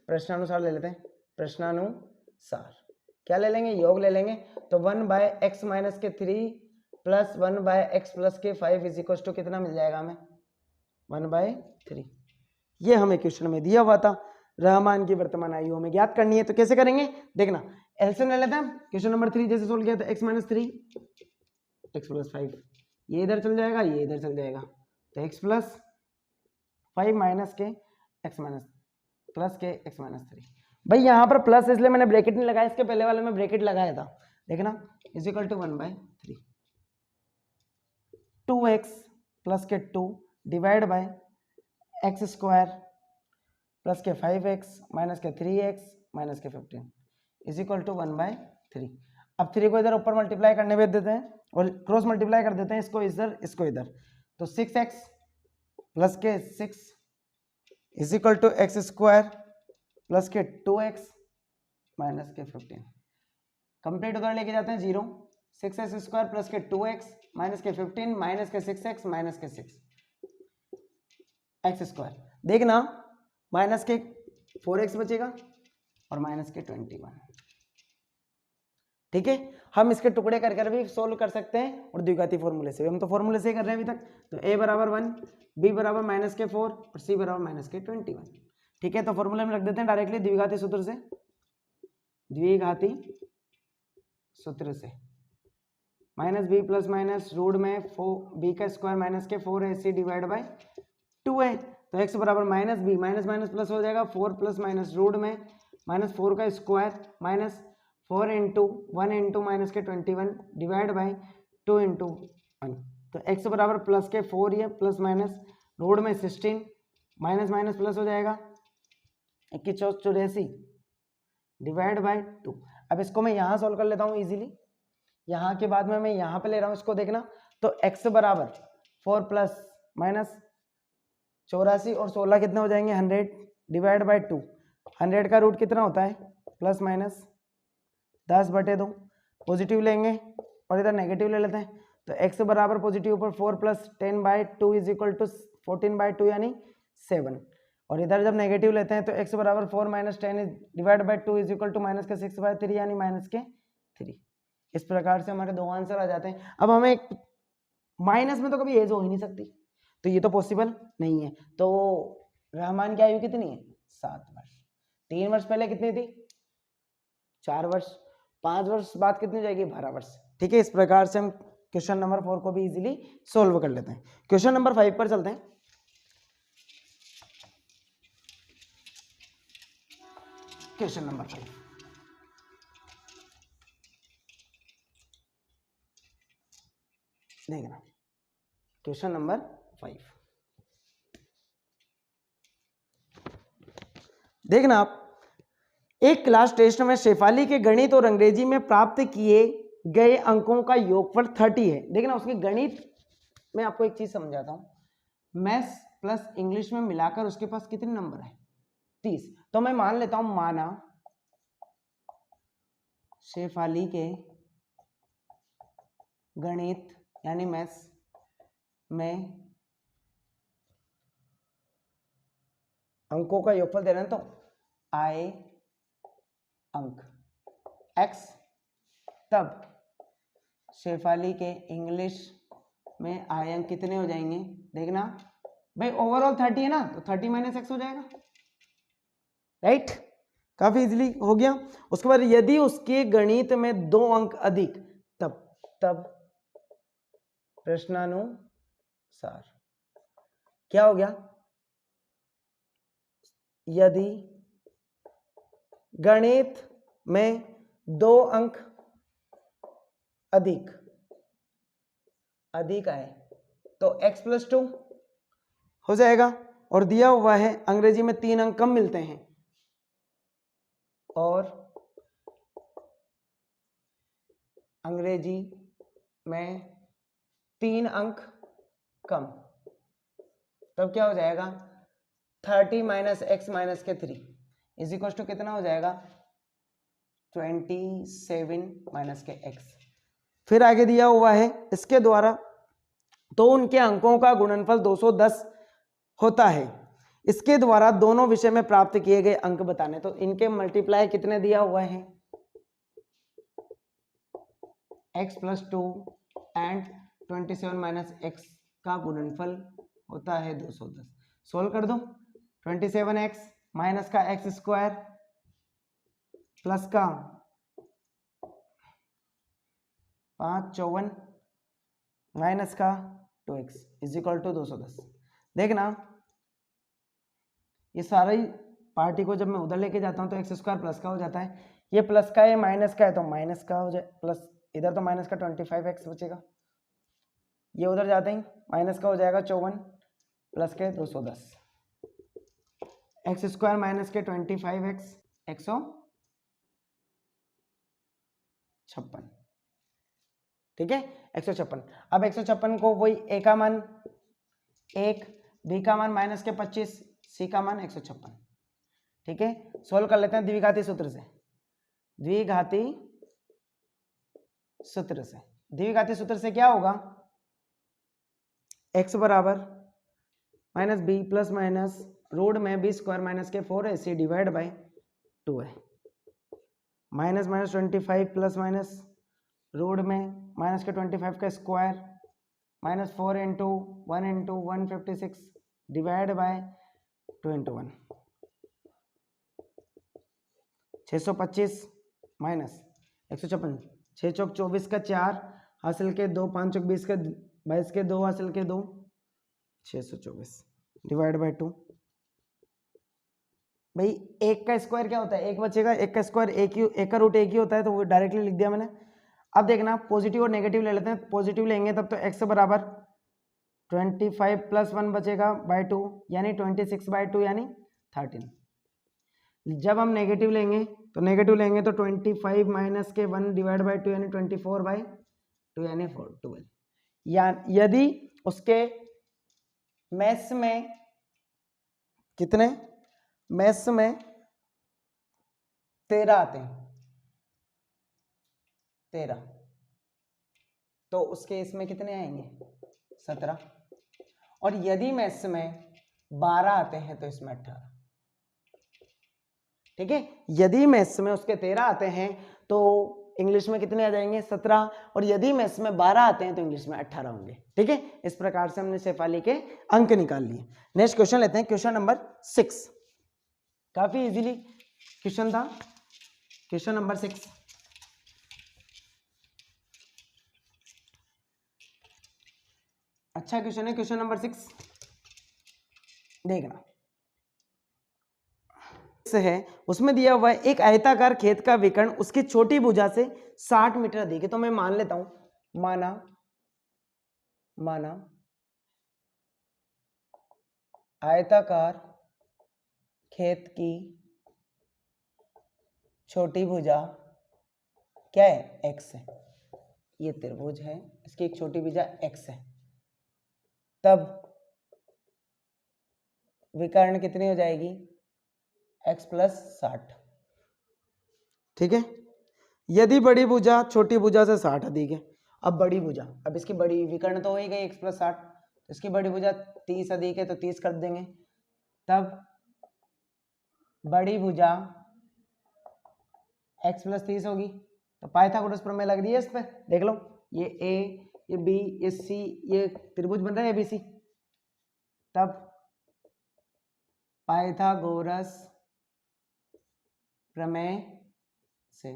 प्रश्नानुसार ले लेते हैं। प्रश्नानुसार क्या ले लेंगे? योग ले लेंगे। तो 1/x - 3 + 1/x + 5 = कितना मिल जाएगा हमें? 1/3। ये हमें क्वेश्चन में दिया हुआ था। रहमान की वर्तमान आयु हमें ज्ञात करनी है, तो कैसे करेंगे? देखना एलसीएम ले लेते हैं। क्वेश्चन नंबर 3 जैसे सोल्व किया था, x - 3 x + 5, ये इधर चल जाएगा, ये इधर चल जाएगा, तो x + 5 माइनस के x प्लस के x - 3। भाई यहाँ पर प्लस इसलिए मैंने ब्रैकेट नहीं लगाया, इसके पहले वाले में ब्रैकेट लगाया था। देखना = 1/3 2x प्लस के 2 डिवाइड बाय x² प्लस के 5x माइनस के 3x माइनस के 15 = 1/3। अब 3 को इधर ऊपर मल्टीप्लाई करने भेज देते हैं और क्रॉस मल्टीप्लाई कर देते हैं, इसको इधर इसको इधर, तो 6x प्लस के 6 = x² प्लस के 2x माइनस के 15। कंप्लीट उधर लेके जाते हैं 0, 6x² प्लस के 2x माइनस के 15 माइनस के 6x माइनस के 6x²। देखना माइनस के 4x बचेगा और माइनस के 21। ठीक है, हम इसके टुकड़े कर कर भी सोल्व कर सकते हैं और द्विघाती फॉर्मूले से भी। हम तो फॉर्मूले से ही कर रहे हैं अभी तक। तो a बराबर 1, b बराबर -4 और c बराबर -21। ठीक है, तो फॉर्मूले में रख देते हैं डायरेक्टली द्विघाती सूत्र से। द्विघाती सूत्र से -b प्लस माइनस रूट में b का स्क्वायर माइनस के 4ac डिवाइड बाय 2 है, तो x बराबर -b माइनस माइनस प्लस हो जाएगा 4 प्लस माइनस रूट में -4 का square minus 4 into 1 into minus के 21 डिवाइड बाई 2 इंटू 1, तो x बराबर प्लस के 4 ये प्लस माइनस रूट में 16 माइनस माइनस प्लस हो जाएगा 2184 डिवाइड बाई 2। अब इसको मैं यहाँ सॉल्व कर लेता हूँ इजीली, यहाँ के बाद में मैं यहाँ पे ले रहा हूँ इसको। देखना तो x बराबर 4 प्लस माइनस 84 और 16 कितने हो जाएंगे 100 डिवाइड बाई 2। 100 का रूट कितना होता है प्लस माइनस 10/2, पॉजिटिव लेंगे और इधर नेगेटिव ले लेते हैं, तो x बराबर पॉजिटिव पर 4 प्लस 10/2 = 14/2 यानी 7, और इधर जब नेगेटिव लेते हैं तो x बराबर 4 माइनस 10 डिवाइड बाई 2 = माइनस के 6/3 यानी माइनस के 3। इस प्रकार से हमारे दो आंसर आ जाते हैं। अब हमें माइनस में तो कभी एज हो ही नहीं सकती, तो ये तो पॉसिबल नहीं है। तो रहमान की आयु कितनी है 7 वर्ष। 3 वर्ष पहले कितनी थी 4 वर्ष, 5 वर्ष बाद कितनी जाएगी 12 वर्ष। ठीक है, इस प्रकार से हम क्वेश्चन नंबर 4 को भी इजीली सोल्व कर लेते हैं। क्वेश्चन नंबर 5 पर चलते हैं। क्वेश्चन नंबर 5 देखना, क्वेश्चन नंबर 5 देखना आप, एक क्लास टेस्ट में शेफाली के गणित और अंग्रेजी में प्राप्त किए गए अंकों का योगफल 30 है। देखना उसके गणित में आपको एक चीज समझाता हूं, मैथ्स प्लस इंग्लिश में मिलाकर उसके पास कितने नंबर है? 30। तो मैं मान लेता हूं, माना शेफाली के गणित यानी मैथ्स में अंकों का योगफल दे रहे हैं, तो आए अंक x, तब शेफाली के इंग्लिश में आए अंक कितने हो जाएंगे? देखना भाई ओवरऑल 30 है ना, तो 30 माइनस एक्स हो जाएगा, राइट? काफी इजीली हो गया। उसके बाद यदि उसके गणित में 2 अंक अधिक, तब प्रश्नानुसार क्या हो गया? यदि गणित में 2 अंक अधिक आए तो x + 2 हो जाएगा, और दिया हुआ है अंग्रेजी में 3 अंक कम मिलते हैं, और अंग्रेजी में 3 अंक कम, तब क्या हो जाएगा? 30 माइनस एक्स माइनस के 3 इज इक्वल टू कितना हो जाएगा? 27 माइनस के एक्स। फिर आगे दिया हुआ है इसके द्वारा, तो उनके अंकों का गुणनफल 210 होता है। इसके द्वारा दोनों विषय में प्राप्त किए गए अंक बताने। तो इनके मल्टीप्लाई कितने दिया हुआ है? x + 2 एंड 27 माइनस एक्स का गुणनफल होता है 210। सोल्व कर दो, 27x माइनस का x² प्लस का 5 54 माइनस का 2x इज इक्वल टू 210। देखना ये सारा ही पार्टी को जब मैं उधर लेके जाता हूं तो x² प्लस का हो जाता है, ये प्लस का है माइनस का है तो माइनस का हो जाए, प्लस इधर तो माइनस का 25x बचेगा, ये उधर जाते ही माइनस का हो जाएगा 54 प्लस के 210, x² माइनस के 25x 156, ठीक है 156। अब 156 को वही a का मान 1, b का मान माइनस के 25, c का मान 156, ठीक है। सोल्व कर लेते हैं द्विघाती सूत्र से। द्विघाती सूत्र से क्या होगा? x बराबर minus B plus minus root में b² माइनस के 4 है, c डिवाइड बाई 2 है, minus minus 25 plus minus root में माइनस के 25 का square minus 4 into 1 into 156 divide by 2 into 1, 625 minus 156, 6 चौक 24 का 4 हासिल के 2, 5 चौक 20 का 22 के 2 हासिल के 2, 624 डिवाइड बाय 2। भाई एक का स्क्वायर क्या होता है? एक बचेगा, एक का स्क्वायर एक का रूट एक ही होता है, तो वो डायरेक्टली लिख दिया मैंने। अब देखना पॉजिटिव और नेगेटिव ले लेते हैं, पॉजिटिव लेंगे तब तो x बराबर 25 प्लस 1 बचेगा बाय 2 यानी 26 बाय 2 यानी 13। जब हम नेगेटिव लेंगे तो 25 माइनस के 1 डिवाइड बाय 2 यानी 24 बाय 2 यानी 12। या यदि उसके मैथ्स में कितने? मैथ्स में 13 आते हैं, 13, तो उसके इसमें कितने आएंगे? 17। और यदि मैथ्स में 12 आते हैं तो इसमें 18, ठीक है। यदि मैथ्स में उसके 13 आते हैं तो इंग्लिश में कितने आ जाएंगे? 17। और यदि मैथ्स में 12 आते हैं तो इंग्लिश में 18 होंगे, ठीक है। इस प्रकार से हमने शेफाली के अंक निकाल लिए। नेक्स्ट क्वेश्चन लेते हैं, क्वेश्चन नंबर 6। काफी इजीली क्वेश्चन था, क्वेश्चन नंबर 6। क्वेश्चन नंबर 6 देखना, क्वेश्चन नंबर 6 देखना, क्वेश्चन नंबर 6 अच्छा क्वेश्चन है। क्वेश्चन नंबर 6 देखना है, उसमें दिया हुआ है एक आयताकार खेत का विकर्ण उसकी छोटी भुजा से 60 मीटर अधिक है। तो मैं मान लेता हूं, माना आयताकार खेत की छोटी भुजा क्या है, x है। ये त्रिभुज है, इसकी एक छोटी भुजा x है। तब विकर्ण कितनी हो जाएगी, x प्लस 60। ठीक है। यदि बड़ी भुजा छोटी भुजा से 60 अधिक है, अब बड़ी भुजा, अब इसकी बड़ी विकर्ण तो हो ही गई x प्लस 60, तो इसकी बड़ी भुजा 30 अधिक है तो 30 कर देंगे। तब बड़ी भुजा x प्लस 30 होगी। तो पाइथागोरस प्रमेय लग रही है इस पे, देख लो, ये a, ये b, ये c, ये त्रिभुज बन रहा है ABC। तब पाइथागोरस प्रमेय से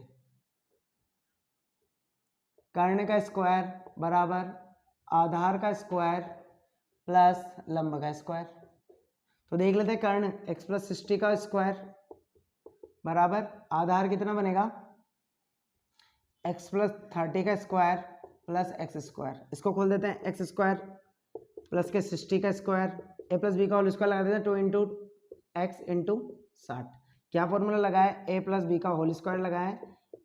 कर्ण का स्क्वायर बराबर आधार का स्क्वायर प्लस लंब का स्क्वायर। तो देख लेते हैं, कर्ण x प्लस 60 का स्क्वायर बराबर आधार कितना बनेगा, x प्लस 30 का स्क्वायर प्लस एक्स स्क्वायर। इसको खोल देते हैं, एक्स स्क्वायर प्लस के 60 का स्क्वायर, a प्लस बी का होल स्क्वायर लगा देते हैं, 2 इंटू एक्स इंटू 60। क्या फॉर्मूला लगा है, a प्लस बी का होल स्क्वायर लगा है,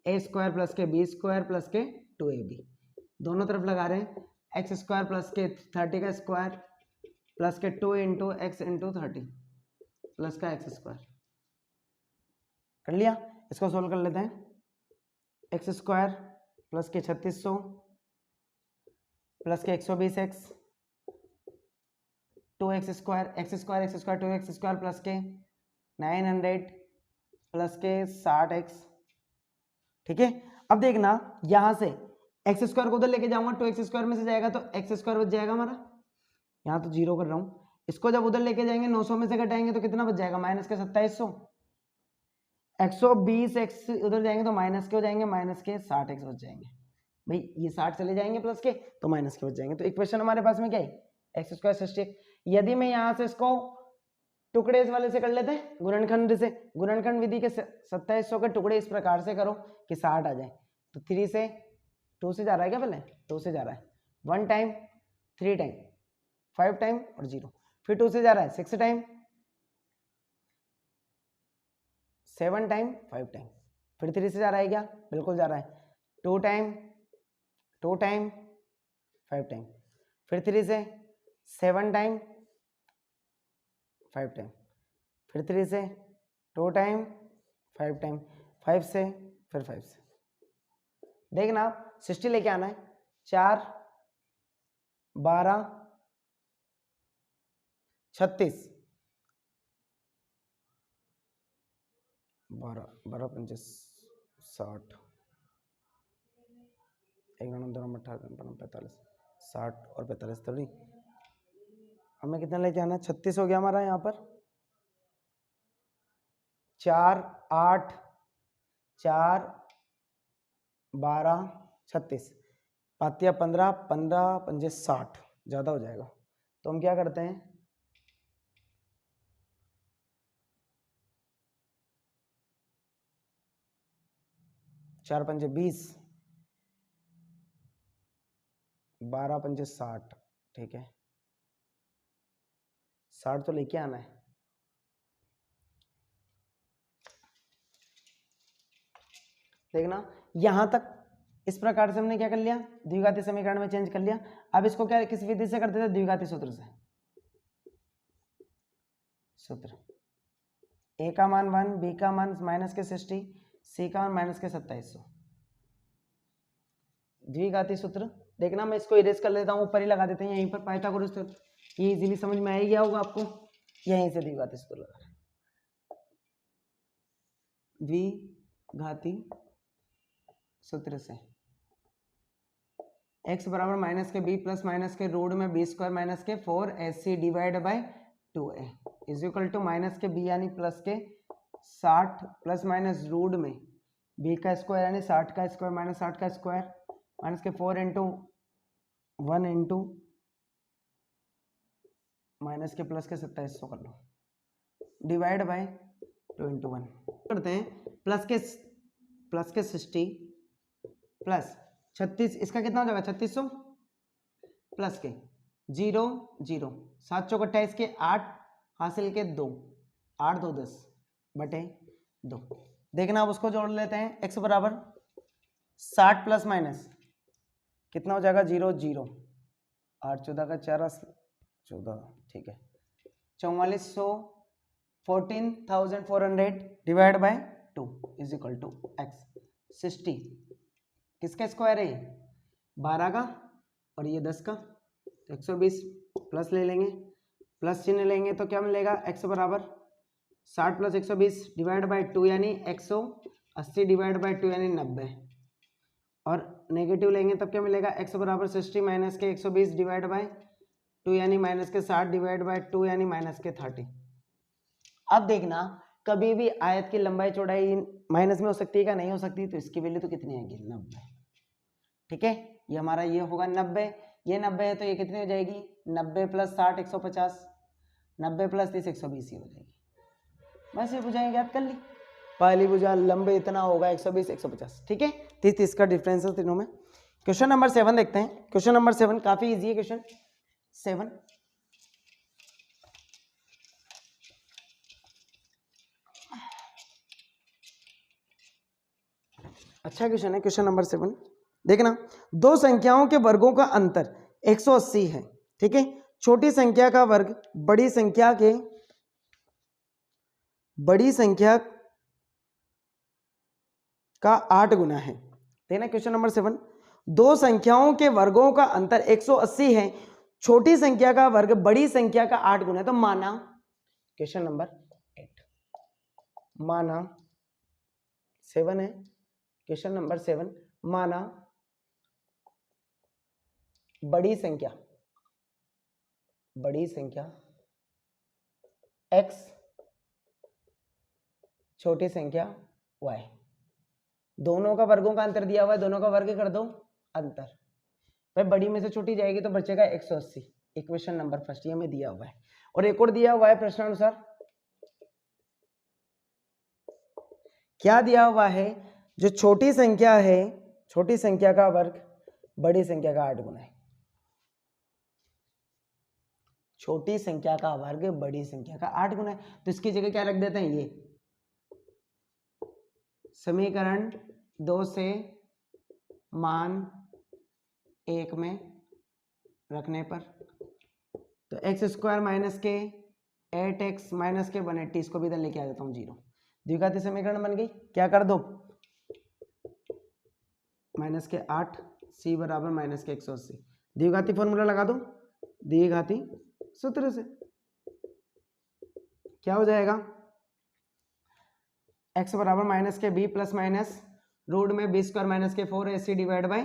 a स्क्वायर प्लस के बी स्क्वायर प्लस के 2ab, दोनों तरफ लगा रहे हैं, एक्स स्क्वायर प्लस के 30 का स्क्वायर प्लस के 2 इंटू एक्स इंटू 30 प्लस का एक्स स्क्वायर। कर लिया, इसको सोल्व कर लेते हैं। एक्स स्क्वायर प्लस के 3600 प्लस के 120x, 2x square, x square 2x square plus के 900 प्लस के 60x। ठीक है। अब देखना, यहां से एक्स स्क्वायर को उधर लेके जाऊंगा, 2x स्क्वायर में से जाएगा तो एक्स स्क्वायर बच जाएगा हमारा, यहाँ तो 0 कर रहा हूँ। इसको जब उधर लेके जाएंगे 900 में से घटाएंगे तो कितना बच जाएगा, माइनस के 2700। 120x उधर जाएंगे तो माइनस के हो जाएंगे, माइनस के 60x बच जाएंगे। भाई ये 60 चले जाएंगे प्लस के तो माइनस के बच जाएंगे। तो इक्वेशन हमारे पास में क्या है, एक्स स्क्वायर 60। यदि मैं यहाँ से इसको टुकड़े इस वाले से कर लेते हैं, गुणनखंड से, गुणनखंड विधि के 2700 के टुकड़े इस प्रकार से करो कि 60 आ जाए। तो 3 से 2 से जा रहा है क्या, पहले 2 से जा रहा है, 1 टाइम, 3 टाइम, 5 टाइम और 0, फिर 2 से जा रहा है 6 टाइम, 7 टाइम, 5 टाइम, फिर 3 से जा रहा है क्या, बिल्कुल जा रहा है, 2 टाइम, 2 टाइम, 5 टाइम, फिर 3 से 7 टाइम, 5 टाइम, फिर 3 से 2 टाइम, 5 टाइम, 5 से फिर 5 से। देखना 60 लेके आना है, 4 12 36 12 12 25 60, 1 9 2 18 45 60 और 45 थोड़ी, हमें कितना लेके आना है, 36 हो गया हमारा यहाँ पर, 4 8 4 12 36, पातिया 15 15 पंजे 60, ज़्यादा हो जाएगा। तो हम क्या करते हैं, चार पंजे 20, 12 पंजे 60, ठीक है, 60 तो लेके आना है। देखना यहां तक इस प्रकार से हमने क्या कर लिया, द्विघाती समीकरण में चेंज कर लिया। अब इसको क्या किस विधि से करते थे, द्विघाती सूत्र से। सूत्र ए का मान 1, बी का मान माइनस के 60, सी का मान माइनस के 2700, द्विघाती सूत्र। देखना मैं इसको इरेज कर लेता हूँ, ऊपर ही लगा देते हैं यहीं पर पाइथागोरस सूत्र, ये इजीली समझ में आ ही गया होगा आपको, यहीं से द्विघाती सूत्र लगा रहे, द्विघाती सूत्र से x बराबर माइनस के b प्लस माइनस के रूट में बी स्क्वायर माइनस के 4ac divide by 2a is equal to minus के b यानी प्लस के 60 प्लस माइनस रूट में b का स्क्वायर यानी 60 का स्क्वायर माइनस 60 का स्क्वायर माइनस के 4 इंटू 1 इंटू माइनस के प्लस के 2700 कर लो, डिवाइड बाय 2 × 1 करते हैं। प्लस के 60 प्लस 36, इसका कितना हो जाएगा 3600 प्लस के 0 0 7 चौक 28 के 8 हासिल के 2 8 2 10 बटे 2। देखना अब उसको जोड़ लेते हैं। x बराबर 60 प्लस माइनस कितना हो जाएगा 0 0 8 14 का 4 14, ठीक है 4400 14,400 divide by 2 is equal to x 60 किसका स्क्वायर है ये 12 का और ये 10 का, तो 120 प्लस ले लेंगे, प्लस चिन्ह लेंगे तो क्या मिलेगा x बराबर 60 प्लस 120 डिवाइड बाय 2 यानी 180 डिवाइड बाय 2 यानी 90, और नेगेटिव लेंगे तब क्या मिलेगा x बराबर 60 माइनस के 120 डिवाइड बाय 2 यानी माइनस के 60 डिवाइड बाय 2 यानी माइनस के 30। अब देखना कभी भी आयत की लंबाई चौड़ाई माइनस में हो सकती है क्या, नहीं हो सकती, तो इसकी वैल्यू तो कितनी आएगी 90, ठीक है। ये हमारा ये होगा 90, ये 90 है तो ये कितनी हो जाएगी 90 प्लस 60 150, 90 प्लस 30 120 ही हो जाएगी। बस ये बुझाएंगे, याद कर ली, पहली बुझा लंबे इतना होगा 120 150, ठीक है। 30 का डिफरेंस है तीनों में। क्वेश्चन नंबर 7 देखते हैं। क्वेश्चन नंबर 7 काफी इजी है। क्वेश्चन 7 अच्छा क्वेश्चन है। क्वेश्चन नंबर 7 देखना, दो संख्याओं के वर्गों का अंतर 180 है, ठीक है। छोटी संख्या का वर्ग बड़ी संख्या का 8 गुना है। देखना क्वेश्चन नंबर 7, दो संख्याओं के वर्गों का अंतर 180 है, छोटी संख्या का वर्ग बड़ी संख्या का 8 गुना है। तो माना क्वेश्चन नंबर 8 माना 7 है। क्वेश्चन नंबर 7 माना बड़ी संख्या x छोटी संख्या y, दोनों का वर्गों का अंतर दिया हुआ है, दोनों का वर्ग कर दो अंतर, भाई बड़ी में से छोटी जाएगी तो बचेगा 180। इक्वेशन नंबर फर्स्ट ये में दिया हुआ है। और एक और दिया हुआ है प्रश्नानुसार, क्या दिया हुआ है, जो छोटी संख्या है छोटी संख्या का वर्ग बड़ी संख्या का 8 गुना है। छोटी संख्या का वर्ग बड़ी संख्या का 8 गुना है, तो इसकी जगह क्या रख देते हैं, ये समीकरण 2 से मान 1 में रखने पर, तो एक्स स्क्वायर माइनस के 8x माइनस के 180, इसको भी इधर लेके आ जाता हूँ 0, द्विघाती समीकरण बन गई। क्या कर दो, माइनस के 8 c बराबर माइनस के 180, द्विघाती फॉर्मूला लगा दो, द्विघाती सूत्र से क्या हो जाएगा, x बराबर माइनस के b प्लस माइनस रूट में b स्क्वायर माइनस के 4ac divide by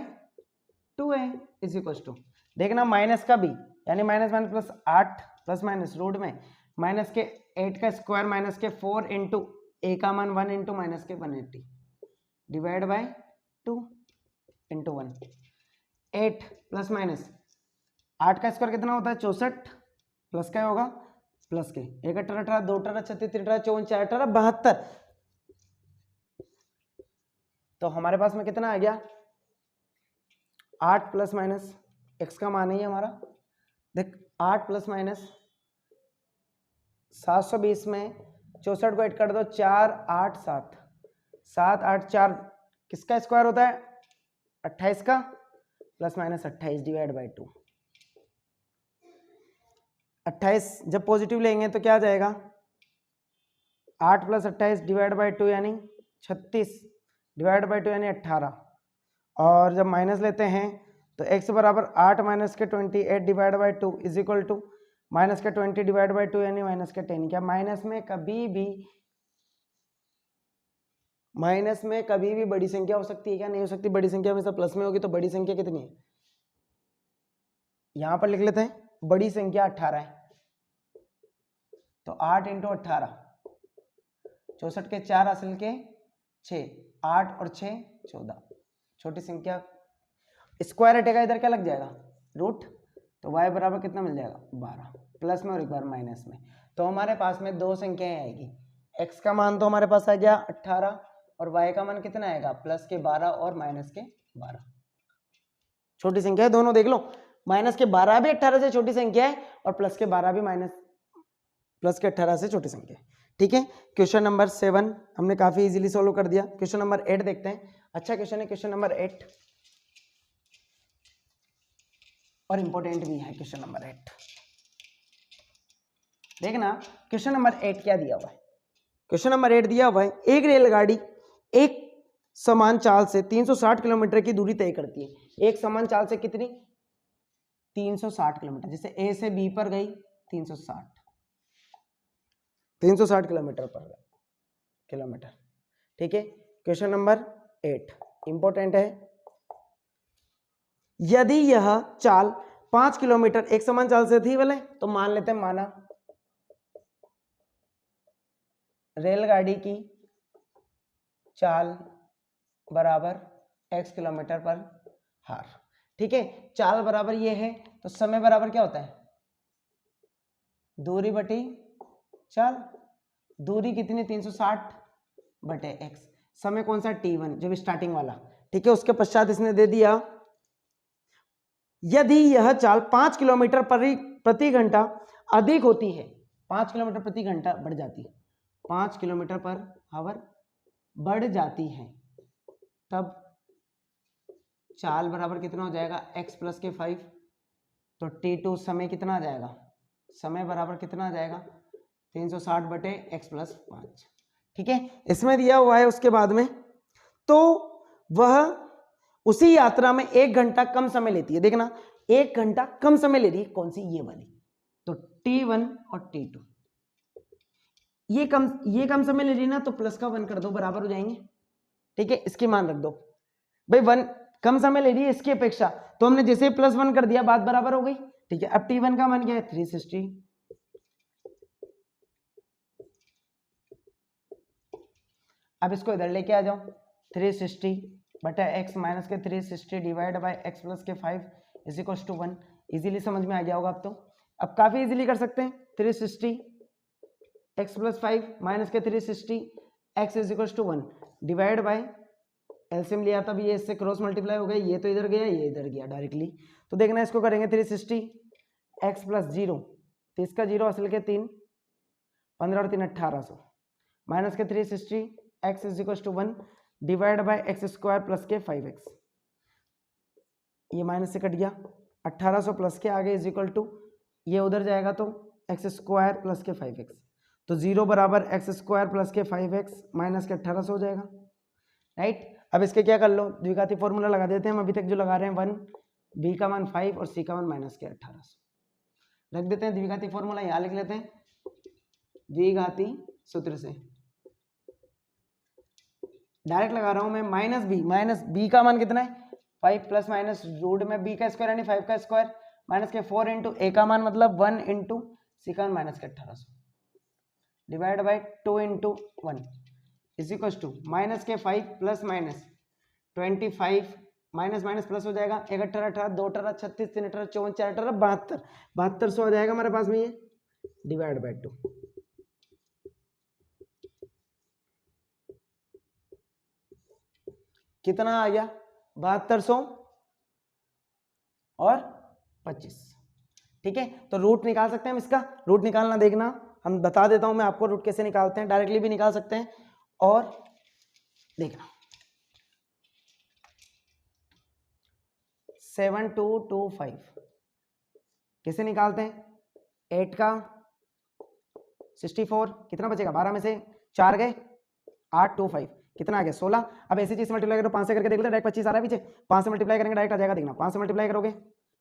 2a is equal to, देखना माइनस का b यानी minus minus plus 8 plus minus root में माइनस के 8 का स्क्वायर माइनस के 4 इंटू a का मान 1 इंटू माइनस के 180 divide by 2 into 1, 8 plus minus 8 का स्क्वायर कितना होता है 64, प्लस क्या होगा प्लस के 1 18 18 2 18 36 3 18 54 4 18 72, तो हमारे पास में कितना आ गया 8 प्लस माइनस x का मान ही है हमारा, देख 8 प्लस माइनस 720 में 64 को ऐड कर दो 4 8 7 7 8 4 किसका स्क्वायर होता है 28 का, प्लस माइनस 28 डिवाइड बाई 2, 28 जब पॉजिटिव लेंगे तो क्या आ जाएगा 8 प्लस 28 डिवाइड बाई 2 यानी 36 डिवाइड बाई 2 यानी 18, और जब माइनस लेते हैं तो x बराबर 8 माइनस के 28 divide by 2 is equal to minus के 20 डिवाइड बाई 2 यानी माइनस के 10। क्या माइनस में कभी भी बड़ी संख्या हो सकती है क्या, नहीं हो सकती, बड़ी संख्या हमेशा प्लस में होगी, तो बड़ी संख्या कितनी है यहां पर लिख लेते हैं, बड़ी संख्या 18 है, तो 8 इंटू 18 64 के 4 असल के 6 8 और 6 14, छोटी संख्या स्क्वायर हटेगा इधर क्या लग जाएगा रूट, तो y बराबर कितना मिल जाएगा 12। प्लस में और एक बार माइनस में। तो हमारे पास में दो संख्याएं आएगी, x का मान तो हमारे पास आ गया 18 और y का मान कितना आएगा प्लस के 12 और माइनस के 12। छोटी संख्या है दोनों, देख लो माइनस के 12 भी 18 से छोटी संख्या है और प्लस के 12 भी प्लस के 18 से छोटी संख्या है। ठीक है, क्वेश्चन नंबर 7 हमने काफी इजीली सोल्व कर दिया। क्वेश्चन नंबर 8 देखते हैं। अच्छा क्वेश्चन है क्वेश्चन नंबर 8 और इंपॉर्टेंट भी है क्वेश्चन नंबर 8। देखना क्वेश्चन नंबर 8 क्या दिया हुआ है। क्वेश्चन नंबर 8 दिया हुआ है, एक रेलगाड़ी एक समान चाल से 360 किलोमीटर की दूरी तय करती है। एक समान चाल से कितनी 360 किलोमीटर, जैसे ए से बी पर गई 360 किलोमीटर पर किलोमीटर। ठीक है, क्वेश्चन नंबर 8 इंपॉर्टेंट है। यदि यह चाल 5 किलोमीटर एक समान चाल से थी बोले तो मान लेते हैं, माना रेलगाड़ी की चाल बराबर x किलोमीटर पर हार। ठीक है, चाल बराबर ये है तो समय बराबर क्या होता है दूरी बटी चाल। दूरी कितनी 360 बटे x, समय कौन सा t1 जो भी स्टार्टिंग वाला। ठीक है, उसके पश्चात इसने दे दिया यदि यह चाल 5 किलोमीटर प्रति घंटा अधिक होती है, 5 किलोमीटर प्रति घंटा बढ़ जाती है, 5 किलोमीटर पर आवर बढ़ जाती है, तब चाल बराबर कितना हो जाएगा x प्लस के 5। तो t2 समय कितना आ जाएगा, समय बराबर कितना आ जाएगा 360 बटे x प्लस 5। ठीक है, इसमें दिया हुआ है उसके बाद में, तो वह उसी यात्रा में 1 घंटा कम समय लेती है। देखना 1 घंटा कम समय ले रही है, कौन सी ये वाली। तो t1 और t2 ये कम समय ले रही है ना, तो प्लस का 1 कर दो बराबर हो जाएंगे। ठीक है, इसकी मान रख दो भाई, 1 कम समय ले रही है इसकी अपेक्षा, तो हमने जैसे प्लस 1 कर दिया बात बराबर हो गई। ठीक है, अब t1 का मान क्या है 360। अब इसको इधर लेके आ जाओ, 360 बटा x माइनस के 360 डिवाइड बाय x प्लस के 5 इज इक्वल टू 1। इजीली समझ में आ गया होगा अब तो। अब काफी इजीली कर सकते हैं, 360 x प्लस 5 माइनस के 360 x is equal to 1 divide by LCM लिया तब ये इससे क्रॉस मल्टीप्लाई हो गया, ये तो इधर गया ये इधर गया डायरेक्टली। तो देखना इसको करेंगे 360 x प्लस 0, तो इसका 0 असल के 3, 15 और 3 1800 माइनस के 360 x is equal to 1 divide by X square plus के 5x। ये माइनस से कट गया, 1800 प्लस के आगे इज इक्वल टू ये उधर जाएगा तो एक्स स्क्वायर प्लस के 5x। तो 0 बराबर एक्स स्क्वायर प्लस के 5x माइनस के 1800 हो जाएगा। राइट, अब इसके क्या कर लो द्विघाती फॉर्मूला लगा देते हैं हम अभी तक जो लगा रहे हैं 1, b का मान 5 और c का मान माइनस के 1800 रख देते हैं। द्विघाती फॉर्मूला यहाँ लिख लेते हैं, द्विघाती सूत्र से डायरेक्ट लगा रहा हूं मैं, माइनस बी का मान कितना है 5 प्लस माइनस रूट में b का स्क्वायर यानी 5 का स्क्वायर माइनस के 4 इंटू ए का मान मतलब 1 इंटू सी का मान माइनस के 1800 divide by 2 into 1 is equal to minus के 5 plus minus 25 minus minus plus हो जाएगा 1 18 18 2 18 36 3 18 54 4 18 72 7200 हो जाएगा हमारे पास में ये डिवाइड बाई 2। कितना आ गया 7200 और 25। ठीक है, तो रूट निकाल सकते हैं हम इसका। रूट निकालना देखना, हम बता देता हूं मैं आपको रूट कैसे निकालते हैं, डायरेक्टली भी निकाल सकते हैं और देखना 7225 कैसे निकालते हैं। 8 का 64 कितना बचेगा 12 में से 4 गए 8 2 5 कितना आ गया 16। अब ऐसी चीज मल्टीप्लाई करो 5 से करके देख लो, डायरेक्ट 25 आ रहा है पीछे, 5 से मल्टीप्लाई करेंगे डायरेक्ट आ जाएगा। देखना 5 से मल्टीप्लाई करोगे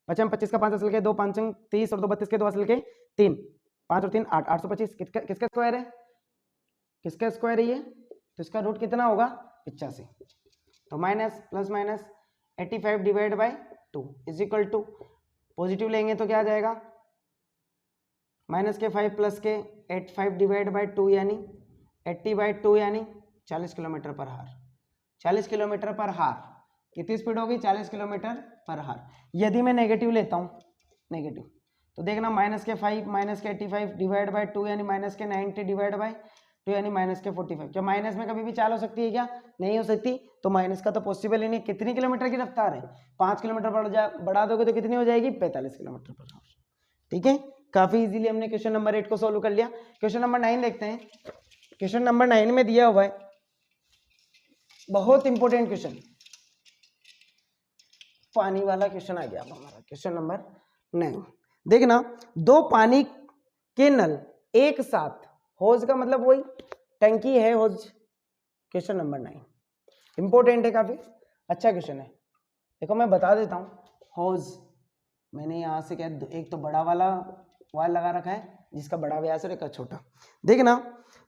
बच्चे 25 का 5 असल के 2 5 30 और 2 32 के 2 असल के 3 5 और 3 8 825 किसका स्क्वायर है, किसका स्क्वायर है ये, तो इसका रूट कितना होगा 85। तो minus plus minus 85 divide by 2 is equal to positive लेंगे तो क्या आ जाएगा माइनस के 5 प्लस के 85 डिवाइड बाई 2 यानी 80 बाई 2 यानी 40 किलोमीटर पर हार। 40 किलोमीटर पर हार कितनी स्पीड होगी 40 किलोमीटर पर हार। यदि मैं नेगेटिव लेता हूं नेगेटिव तो देखना -5 -85 डिवाइड बाय 2 यानी -90 डिवाइड बाय 2 यानी -45। क्या माइनस में कभी भी चाल हो सकती है क्या? नहीं हो सकती। तो माइनस का तो पॉसिबल ही नहीं। कितनी किलोमीटर की रफ्तार है? 5 किलोमीटर बढ़ा दोगे तो कितनी हो जाएगी? 45 किलोमीटर पर आवर। ठीक है, काफी इजीली हमने क्वेश्चन नंबर 8 को सोल्व कर लिया। क्वेश्चन नंबर 9 देखते हैं। क्वेश्चन नंबर 9 में दिया हुआ है, बहुत इंपॉर्टेंट क्वेश्चन, पानी वाला क्वेश्चन आ गया अब हमारा। क्वेश्चन नंबर 9 देखना, दो पानी के नल एक साथ, होज का मतलब वही टंकी है होज। क्वेश्चन नंबर 9 इंपॉर्टेंट है, काफी अच्छा क्वेश्चन है। देखो मैं बता देता हूँ। होज मैंने यहाँ से क्या, एक तो बड़ा वाला वाल लगा रखा है जिसका बड़ा व्यास है और एक छोटा। देखना,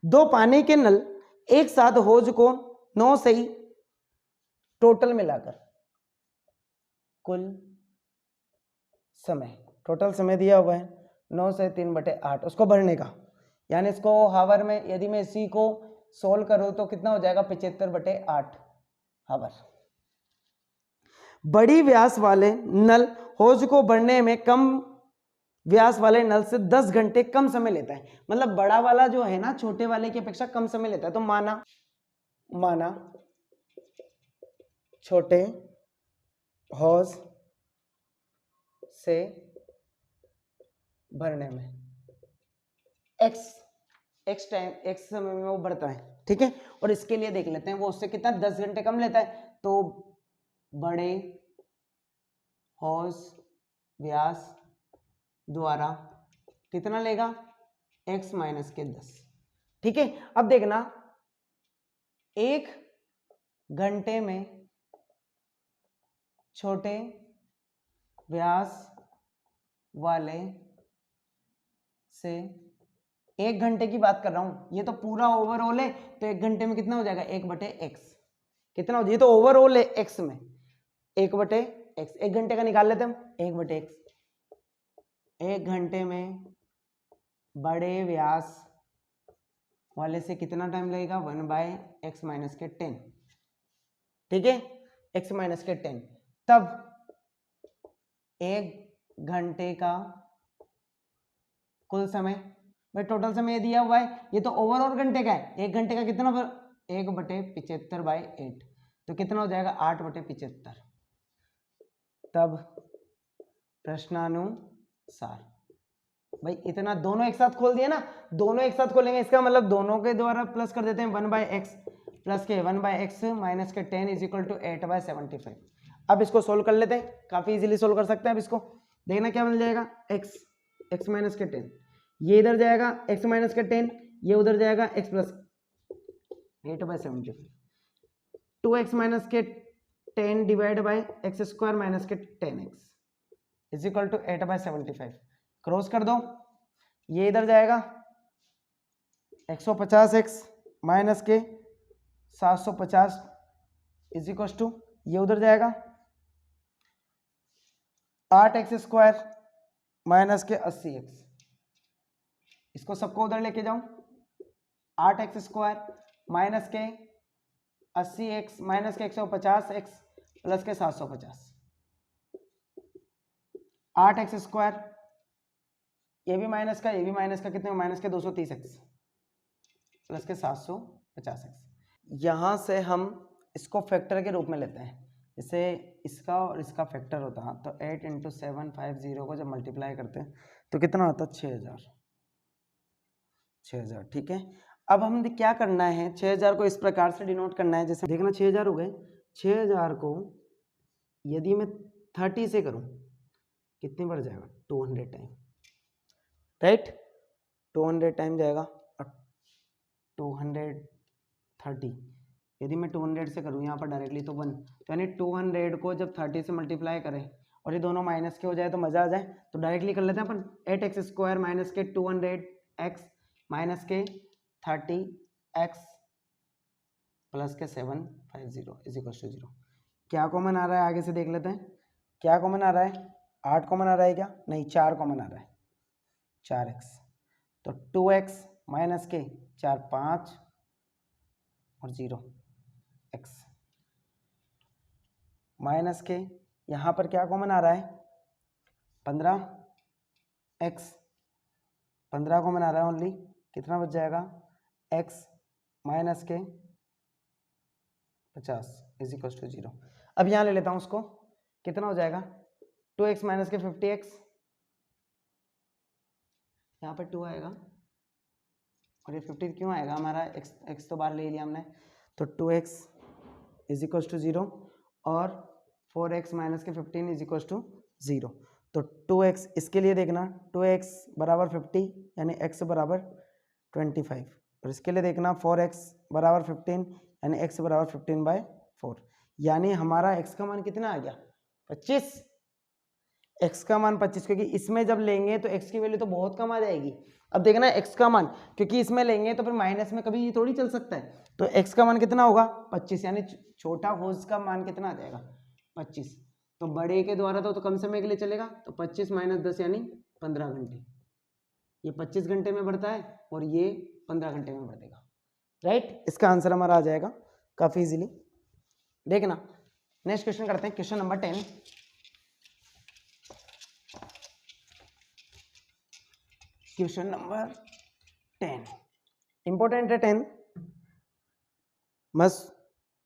दो पानी के नल एक साथ होज को 9 से ही टोटल मिलाकर कुल समय, टोटल समय दिया हुआ है 9 से 3/8 उसको भरने का। यानी इसको हावर में यदि मैं इसी को सोल्व करूं तो कितना हो जाएगा? 75/8 हावर। बड़ी व्यास वाले नल होज को भरने में कम व्यास वाले नल से 10 घंटे कम समय लेता है। मतलब बड़ा वाला जो है ना, छोटे वाले की अपेक्षा कम समय लेता है। तो माना छोटे होज से भरने में एक्स समय में वो भरता है। ठीक है, और इसके लिए देख लेते हैं वो उससे कितना 10 घंटे कम लेता है। तो बड़े होज व्यास द्वारा कितना लेगा? x माइनस के 10। ठीक है, अब देखना, 1 घंटे में छोटे व्यास वाले से 1 घंटे की बात कर रहा हूं, ये तो पूरा ओवरऑल है। तो 1 घंटे में कितना हो जाएगा? 1/x। कितना हो जाए? ये तो ओवरऑल है x में, 1/x। 1 घंटे का निकाल लेते हम, 1/x। 1 घंटे में बड़े व्यास वाले से कितना टाइम लगेगा? 1/x माइनस के 10। ठीक है, x माइनस के 10। तब 1 घंटे का कुल समय, भाई टोटल समय दिया हुआ है, ये तो ओवरऑल घंटे का है। 1 घंटे का कितना? 1/75/8। तो कितना हो जाएगा? 8/75। तब प्रश्नानुसार, भाई इतना दोनों एक साथ खोल दिया ना, दोनों एक साथ खोलेंगे, इसका मतलब दोनों के द्वारा प्लस कर देते हैं। 1/x प्लस के 1/x माइनस के 10 इज इक्वल टू 8/75। अब इसको सोल्व कर लेते हैं, काफी इजीली सोल्व कर सकते हैं। अब इसको देखना क्या मिल जाएगा? x माइनस के 10, ये इधर जाएगा x माइनस के 10, ये उधर जाएगा x प्लस 8/75। 2x माइनस के 10 divide by x square minus के 10x is equal to 8/75। Cross कर दो, ये इधर जाएगा 150x माइनस के 750 इज इक्वल टू, ये उधर जाएगा 8x स्क्वायर माइनस के 80x। इसको सबको उधर लेके जाऊं, 8x स्क्वायर माइनस के 80x माइनस के 150x प्लस के 750। 8x स्क्वायर, ये भी माइनस का, ये भी माइनस का, कितने माइनस के 230x प्लस के 750x। यहां से हम इसको फैक्टर के रूप में लेते हैं, जैसे इसका और इसका फैक्टर होता है। तो 8 × 750 को जब मल्टीप्लाई करते हैं तो कितना आता है? 6000। ठीक है, अब हम क्या करना है, 6000 को इस प्रकार से डिनोट करना है। जैसे देखना 6000 हो गए, 6000 को यदि मैं 30 से करूं कितनी बार जाएगा? 200 टाइम, राइट? 200 टाइम जाएगा। और 230 यदि मैं 200 से करूं यहाँ पर डायरेक्टली तो 1, तो यानी 200 को जब 30 से मल्टीप्लाई करें और ये दोनों माइनस के हो जाए तो मजा आ जाए। तो डायरेक्टली कर लेते हैं अपन, 8x स्क्वायर माइनस के 200x माइनस के 30x प्लस के 750 इज इक्वल टू 0। क्या कॉमन आ रहा है? आगे से देख लेते हैं क्या कॉमन आ रहा है। 8 कॉमन आ रहा है क्या? नहीं, 4 कॉमन आ रहा है, 4x। तो 2x माइनस के 4 5 और 0x माइनस के, यहाँ पर क्या कॉमन आ रहा है? 15 एक्स 15 को बना रहा है ओनली, कितना बच जाएगा एक्स माइनस के 50 इज इक्वल टू 0। अब यहाँ ले लेता हूँ उसको, कितना हो जाएगा 2x माइनस के 50x, यहाँ पर 2 आएगा और ये 50 क्यों आएगा, हमारा x तो बाहर ले लिया हमने, तो 2x इज इक्वल टू 0 और 4x माइनस के 15 इज इक्वल टू 0। तो 2x इसके लिए देखना 2x बराबर 50 यानी x बराबर 25, और इसके लिए देखना 4x बराबर 15 यानी x बराबर 15/4, यानी हमारा x का मान कितना आ गया 25, x का मान 25, क्योंकि इसमें जब लेंगे तो x की वैल्यू तो बहुत कम आ जाएगी। अब देखना x का मान, क्योंकि इसमें लेंगे तो फिर माइनस में कभी थोड़ी चल सकता है, तो x का मान कितना होगा 25, यानी छोटा होश का मान कितना आ जाएगा 25, तो बड़े के द्वारा तो कम समय के लिए चलेगा, तो 25 माइनस 10 यानी 15 घंटे, ये 25 घंटे में बढ़ता है और ये 15 घंटे में बढ़ देगा, राइट। इसका आंसर हमारा आ जाएगा काफी इजीली। देखना नेक्स्ट क्वेश्चन करते हैं, question number 10। Question number 10 important है 10।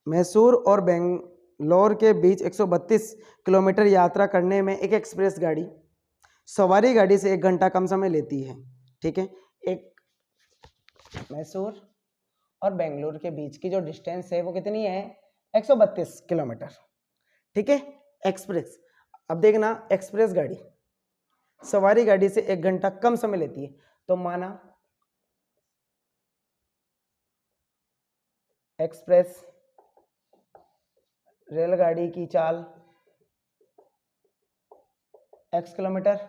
मैसूर और बेंगलोर के बीच 132 किलोमीटर यात्रा करने में एक एक्सप्रेस गाड़ी सवारी गाड़ी से 1 घंटा कम समय लेती है, ठीक है। एक मैसूर और बेंगलोर के बीच की जो डिस्टेंस है वो कितनी है 132 किलोमीटर, ठीक है, एक्सप्रेस। अब देखना एक्सप्रेस गाड़ी सवारी गाड़ी से 1 घंटा कम समय लेती है, तो माना एक्सप्रेस रेलगाड़ी की चाल x किलोमीटर,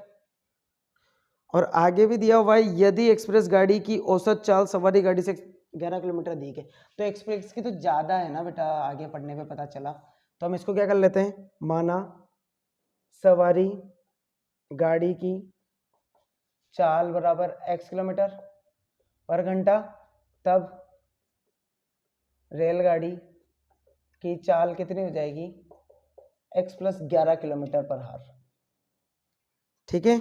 और आगे भी दिया हुआ है यदि एक्सप्रेस गाड़ी की औसत चाल सवारी गाड़ी से 11 किलोमीटर दी गई, तो एक्सप्रेस की तो ज्यादा है ना बेटा, आगे पढ़ने पे पता चला। तो हम इसको क्या कर लेते हैं, माना सवारी गाड़ी की चाल बराबर x किलोमीटर पर घंटा, तब रेलगाड़ी की चाल कितनी हो जाएगी x plus 11 kilometre per hour, ठीक है।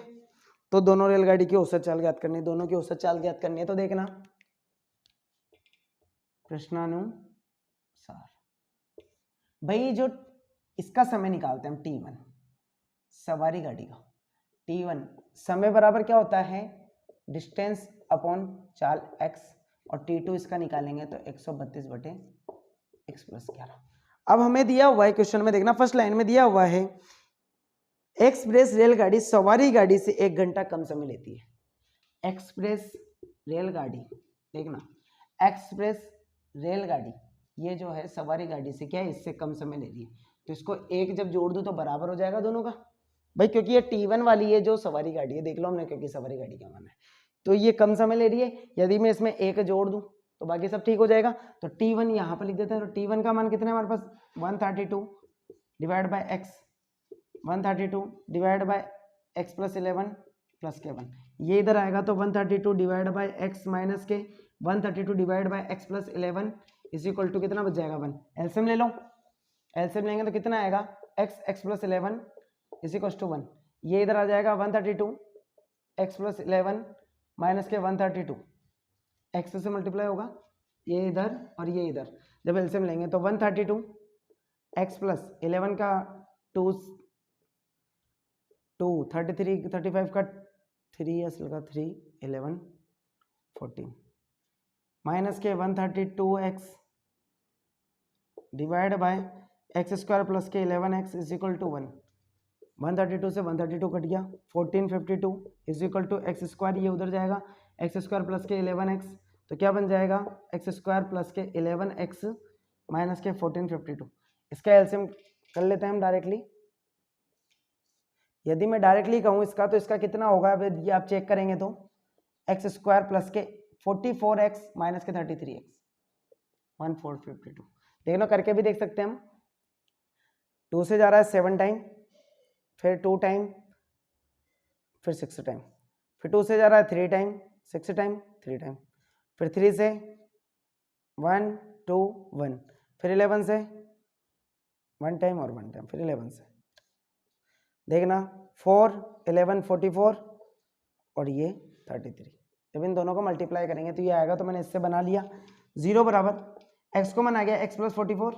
तो दोनों रेलगाड़ी की औसत चाल ज्ञात करनी है, दोनों की औसत चाल ज्ञात करनी है, तो देखना प्रश्नानुसार भाई जो इसका समय निकालते हैं हम t1 सवारी गाड़ी का, t1 समय बराबर क्या होता है डिस्टेंस अपॉन चाल x, और t2 इसका निकालेंगे तो 132/x प्लस 11। अब हमें दिया हुआ है क्वेश्चन में, देखना फर्स्ट लाइन में दिया हुआ है एक्सप्रेस रेलगाड़ी सवारी गाड़ी से 1 घंटा कम समय लेती है। एक्सप्रेस रेलगाड़ी, देखना एक्सप्रेस रेलगाड़ी ये जो है सवारी गाड़ी से क्या है इससे कम समय ले रही है, तो इसको एक जब जोड़ दूं तो बराबर हो जाएगा दोनों का भाई, क्योंकि ये t1 वाली है जो सवारी गाड़ी है, देख लो हमने क्योंकि सवारी गाड़ी का मान है, तो ये कम समय ले रही है, यदि मैं इसमें एक जोड़ दूं तो बाकी सब ठीक हो जाएगा। तो t1 यहाँ पर लिख देते हैं, तो t1 का मान कितना है हमारे पास 132 divide by x, 132 divide by x plus 11 plus के 1, ये इधर आएगा तो 132 डिवाइड बाय x माइनस के 132 divide by x plus 11 is equal to कितना बच जाएगा 1। एलसीएम ले लो, एलसीएम लेंगे तो कितना आएगा x plus 11 is equal to 1, ये इधर आ जाएगा 132 x प्लस 11 माइनस के 132, x से मल्टीप्लाई होगा ये इधर और ये इधर, जब एलसीएम लेंगे तो 132 x प्लस 11 का 2 33 35 का 3 असल का 3 11 14 माइनस के 132x divide by X square plus के 11x इज इक्वल टू 1, 132 से 132 कट गया 1452 is equal to X square, ये उधर जाएगा एक्स स्क्वायर प्लस के 11x, तो क्या बन जाएगा एक्स स्क्वायर प्लस के 11x माइनस के 1452। इसका एलसीएम कर लेते हैं हम डायरेक्टली, यदि मैं डायरेक्टली कहूँ इसका तो इसका कितना होगा, अब ये आप चेक करेंगे तो एक्स स्क्वायर प्लस के 44x माइनस के 33x 1452, देख लो करके भी देख सकते हैं हम, 2 से जा रहा है 7 टाइम, फिर 2 टाइम, फिर 6 टाइम, फिर 2 से जा रहा है 3 टाइम, 6 टाइम 3 टाइम, फिर 3 से 1 2 1, फिर 11 से 1 टाइम और 1 टाइम, फिर 11 से देखना 4 11 44 और ये 33। जब इन दोनों को मल्टीप्लाई करेंगे तो ये आएगा, तो मैंने इससे बना लिया 0 बराबर x कॉमन आ गया x प्लस 44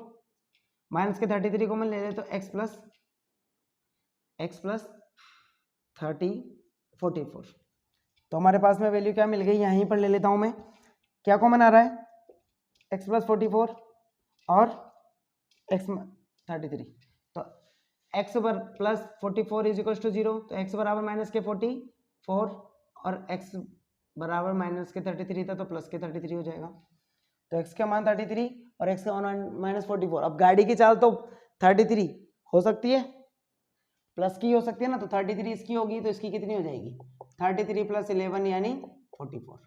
माइनस के 33 कॉमन ले ले तो x प्लस 44। तो हमारे पास में वैल्यू क्या मिल गई, यहीं पर ले लेता हूं मैं, क्या कॉमन आ रहा है x प्लस 44 और x 33। तो x plus 44 is equal to 0, तो x बराबर माइनस के 44 और x बराबर माइनस के 33 था तो प्लस के 33 हो जाएगा। तो x का मान 33 और x का मान माइनस 44। अब गाड़ी की चाल तो 33 हो सकती है, प्लस की हो सकती है ना, तो 33 इसकी होगी तो इसकी कितनी हो जाएगी 33 प्लस 11 यानी 44।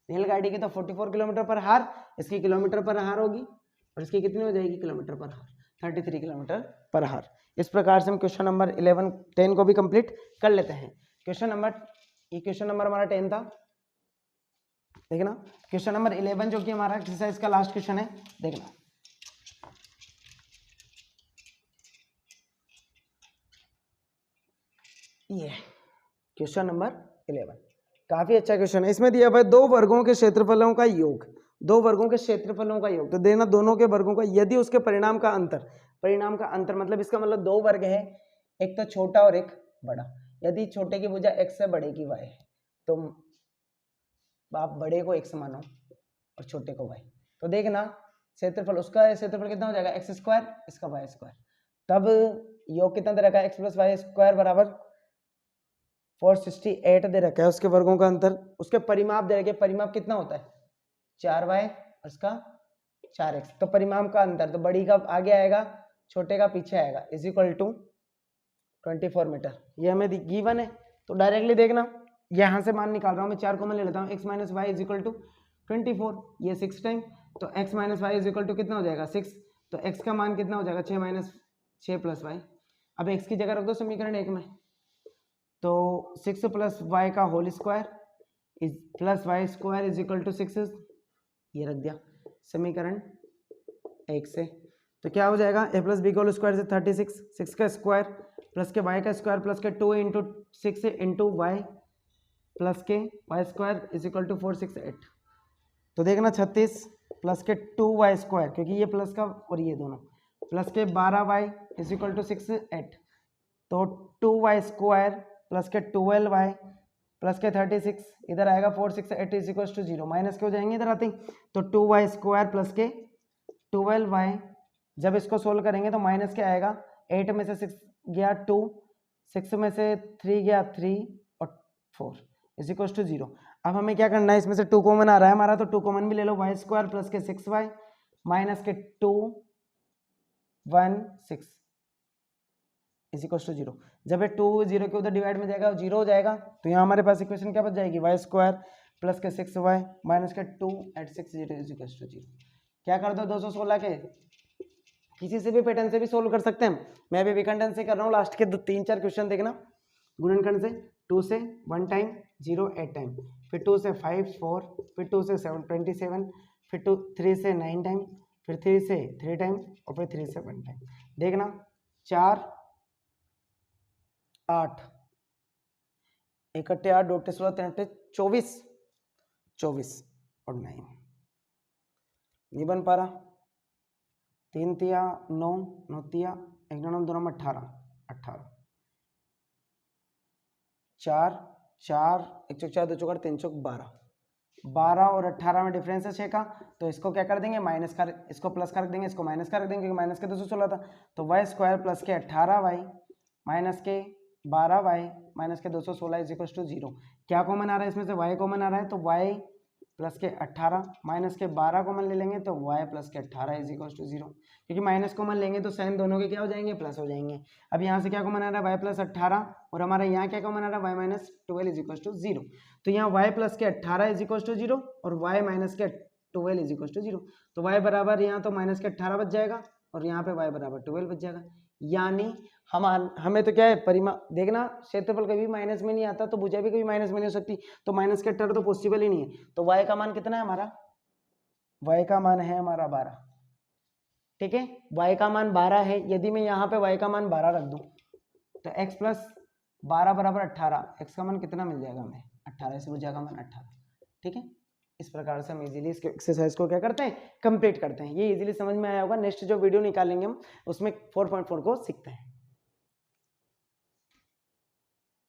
रेलगाड़ी की तो 44 किलोमीटर पर हार, इसकी किलोमीटर पर हार होगी और इसकी कितनी हो जाएगी किलोमीटर पर हार 33 किलोमीटर पर हार। इस प्रकार से हम क्वेश्चन नंबर 11 10 को भी कंप्लीट कर लेते हैं। क्वेश्चन नंबर हमारा 10 था, देखना क्वेश्चन नंबर 11 जो कि हमारा एक्सरसाइज का लास्ट क्वेश्चन है, देखना ये क्वेश्चन नंबर 11 काफी अच्छा क्वेश्चन है। इसमें दिया हुआ है दो वर्गों के क्षेत्रफलों का योग, दो वर्गों के क्षेत्रफलों का योग, तो देना दोनों के वर्गों का यदि उसके परिणाम का अंतर मतलब इसका मतलब दो वर्ग है, एक तो छोटा और एक बड़ा। यदि छोटे की भुजा x से बड़े की y है तो आप बड़े को x मानो और छोटे को y। तो देखना क्षेत्रफल, उसका क्षेत्रफल कितना हो जाएगा x स्क्वायर, इसका y स्क्वायर। तब योग कितना दे रखा है x प्लस वाई स्क्वायर बराबर 468 दे रखा है उसके वर्गों का अंतर। उसके परिमाप दे रखे, परिमाप कितना होता है 4y और इसका 4x। तो परिमाप का अंतर, तो बड़ी का आगे आएगा छोटे का पीछे आएगा, इज इक्वल टू 24 मीटर। ये हमें गिवन है, तो डायरेक्टली देखना यहाँ से मान निकाल रहा हूँ मैं, 4 कॉमन ले लेता हूँ, x minus Y is equal to 24, ये 6 टाइम, तो x minus Y is equal to कितना हो जाएगा 6, तो x का मान कितना हो जाएगा 6 माइनस 6 प्लस वाई। अब x की जगह रख दो समीकरण 1 में, तो 6 प्लस वाई का whole square is plus Y square is equal to 6, ये रख दिया समीकरण 1 से। तो क्या हो जाएगा a प्लस बी का होल स्क्वायर से 36, 6 का स्क्वायर प्लस के y का स्क्वायर प्लस के 2 इंटू 6 इंटू वाई प्लस के Y square is equal to 468। तो देखना 36 प्लस के 2y स्क्वायर, क्योंकि ये प्लस का और ये दोनों, प्लस के 12y इज इक्वल टू 68, तो 2y स्क्वायर प्लस के 12y प्लस के 36 इधर आएगा 468 इज इक्वल टू 0, माइनस के हो जाएंगे इधर आते ही, तो 2y स्क्वायर प्लस के 12y, जब इसको सोल्व करेंगे तो माइनस के आएगा 8 में से 6 गया 2, 6 में से 3 गया 3 और 4 इज इक्वल टू 0। अब हमें क्या करना है, इसमें से 2 कॉमन आ रहा है हमारा, तो 2 कॉमन भी ले लो, वाई स्क्वायर प्लस के 6y माइनस के 2 1 6 इज इक्वल टू 0। जब ये 2 0 के उधर डिवाइड में जाएगा 0 हो जाएगा, तो यहाँ हमारे पास इक्वेशन क्या बच जाएगी, वाई स्क्वायर प्लस के 6y माइनस के 2 एट 6 0 इज इक्वल टू 0। क्या कर दो 216 के, किसी से भी पैटर्न से भी सोल्व कर सकते हैं, मैं अभी विखंडन से कर रहा हूँ। लास्ट के 3-4 क्वेश्चन देखना, गुणनखंड से 2 से 1 टाइम 0 8 टाइम, फिर 2 से 5 4, फिर 2 से 7 27, फिर 3 से 9 टाइम, फिर 3 से 3 टाइम और फिर 3 से 1 टाइम। देखना 4 8 इकट्ठे 8 2 16 3 24 24 और 9 नहीं बन पा रहा, 3 तिया 9 9 तिया 1 9 दोनों में 18 18 4 4 1 चौक 4 2 चौक 3 चौक 12 12 और 18 में डिफरेंस है 6 का, तो इसको क्या कर देंगे माइनस कर, इसको प्लस कर देंगे, इसको माइनस कर देंगे क्योंकि माइनस के 216 था, तो वाई स्क्वायर प्लस के 18y माइनस के 12y माइनस के 216 इज इक्वल टू 0। क्या कॉमन आ रहा है इसमें से, y कॉमन आ रहा है, तो y प्लस के 18 माइनस के 12 कॉमन ले लेंगे तो y प्लस के 18 इज इक्वल टू 0, क्योंकि माइनस कॉमन लेंगे तो साइन दोनों के क्या हो जाएंगे प्लस हो जाएंगे। अब यहाँ से क्या कॉमन आ रहा है y प्लस 18 और हमारा यहाँ क्या कॉमन आ रहा है y minus 12 is equal to 0, तो यहाँ y प्लस के 18 इज इक्वल टू 0 और y माइनस के 12 इज इक्वल टू 0, तो y बराबर यहाँ तो माइनस के 18 बच जाएगा और यहाँ पे y बराबर 12 बच जाएगा। यानी हमें तो क्या है परिमाप देखना, क्षेत्रफल कभी माइनस में नहीं आता तो भुजा भी कभी माइनस में नहीं हो सकती, तो माइनस के 18 तो पॉसिबल ही नहीं है, तो y का मान कितना है हमारा, y का मान है हमारा 12, ठीक है y का मान 12 है। यदि मैं यहाँ पे y का मान 12 रख दूं तो x प्लस 12 बराबर 18, x का मान कितना मिल जाएगा हमें 18 से हो जाएगा मान 18। ठीक है, इस प्रकार से हम इजीली इस एक्सरसाइज को क्या करते हैं, कंप्लीट करते हैं। ये इजीली समझ में आया होगा। नेक्स्ट जो वीडियो निकालेंगे हम उसमें 4.4 को सीखते हैं।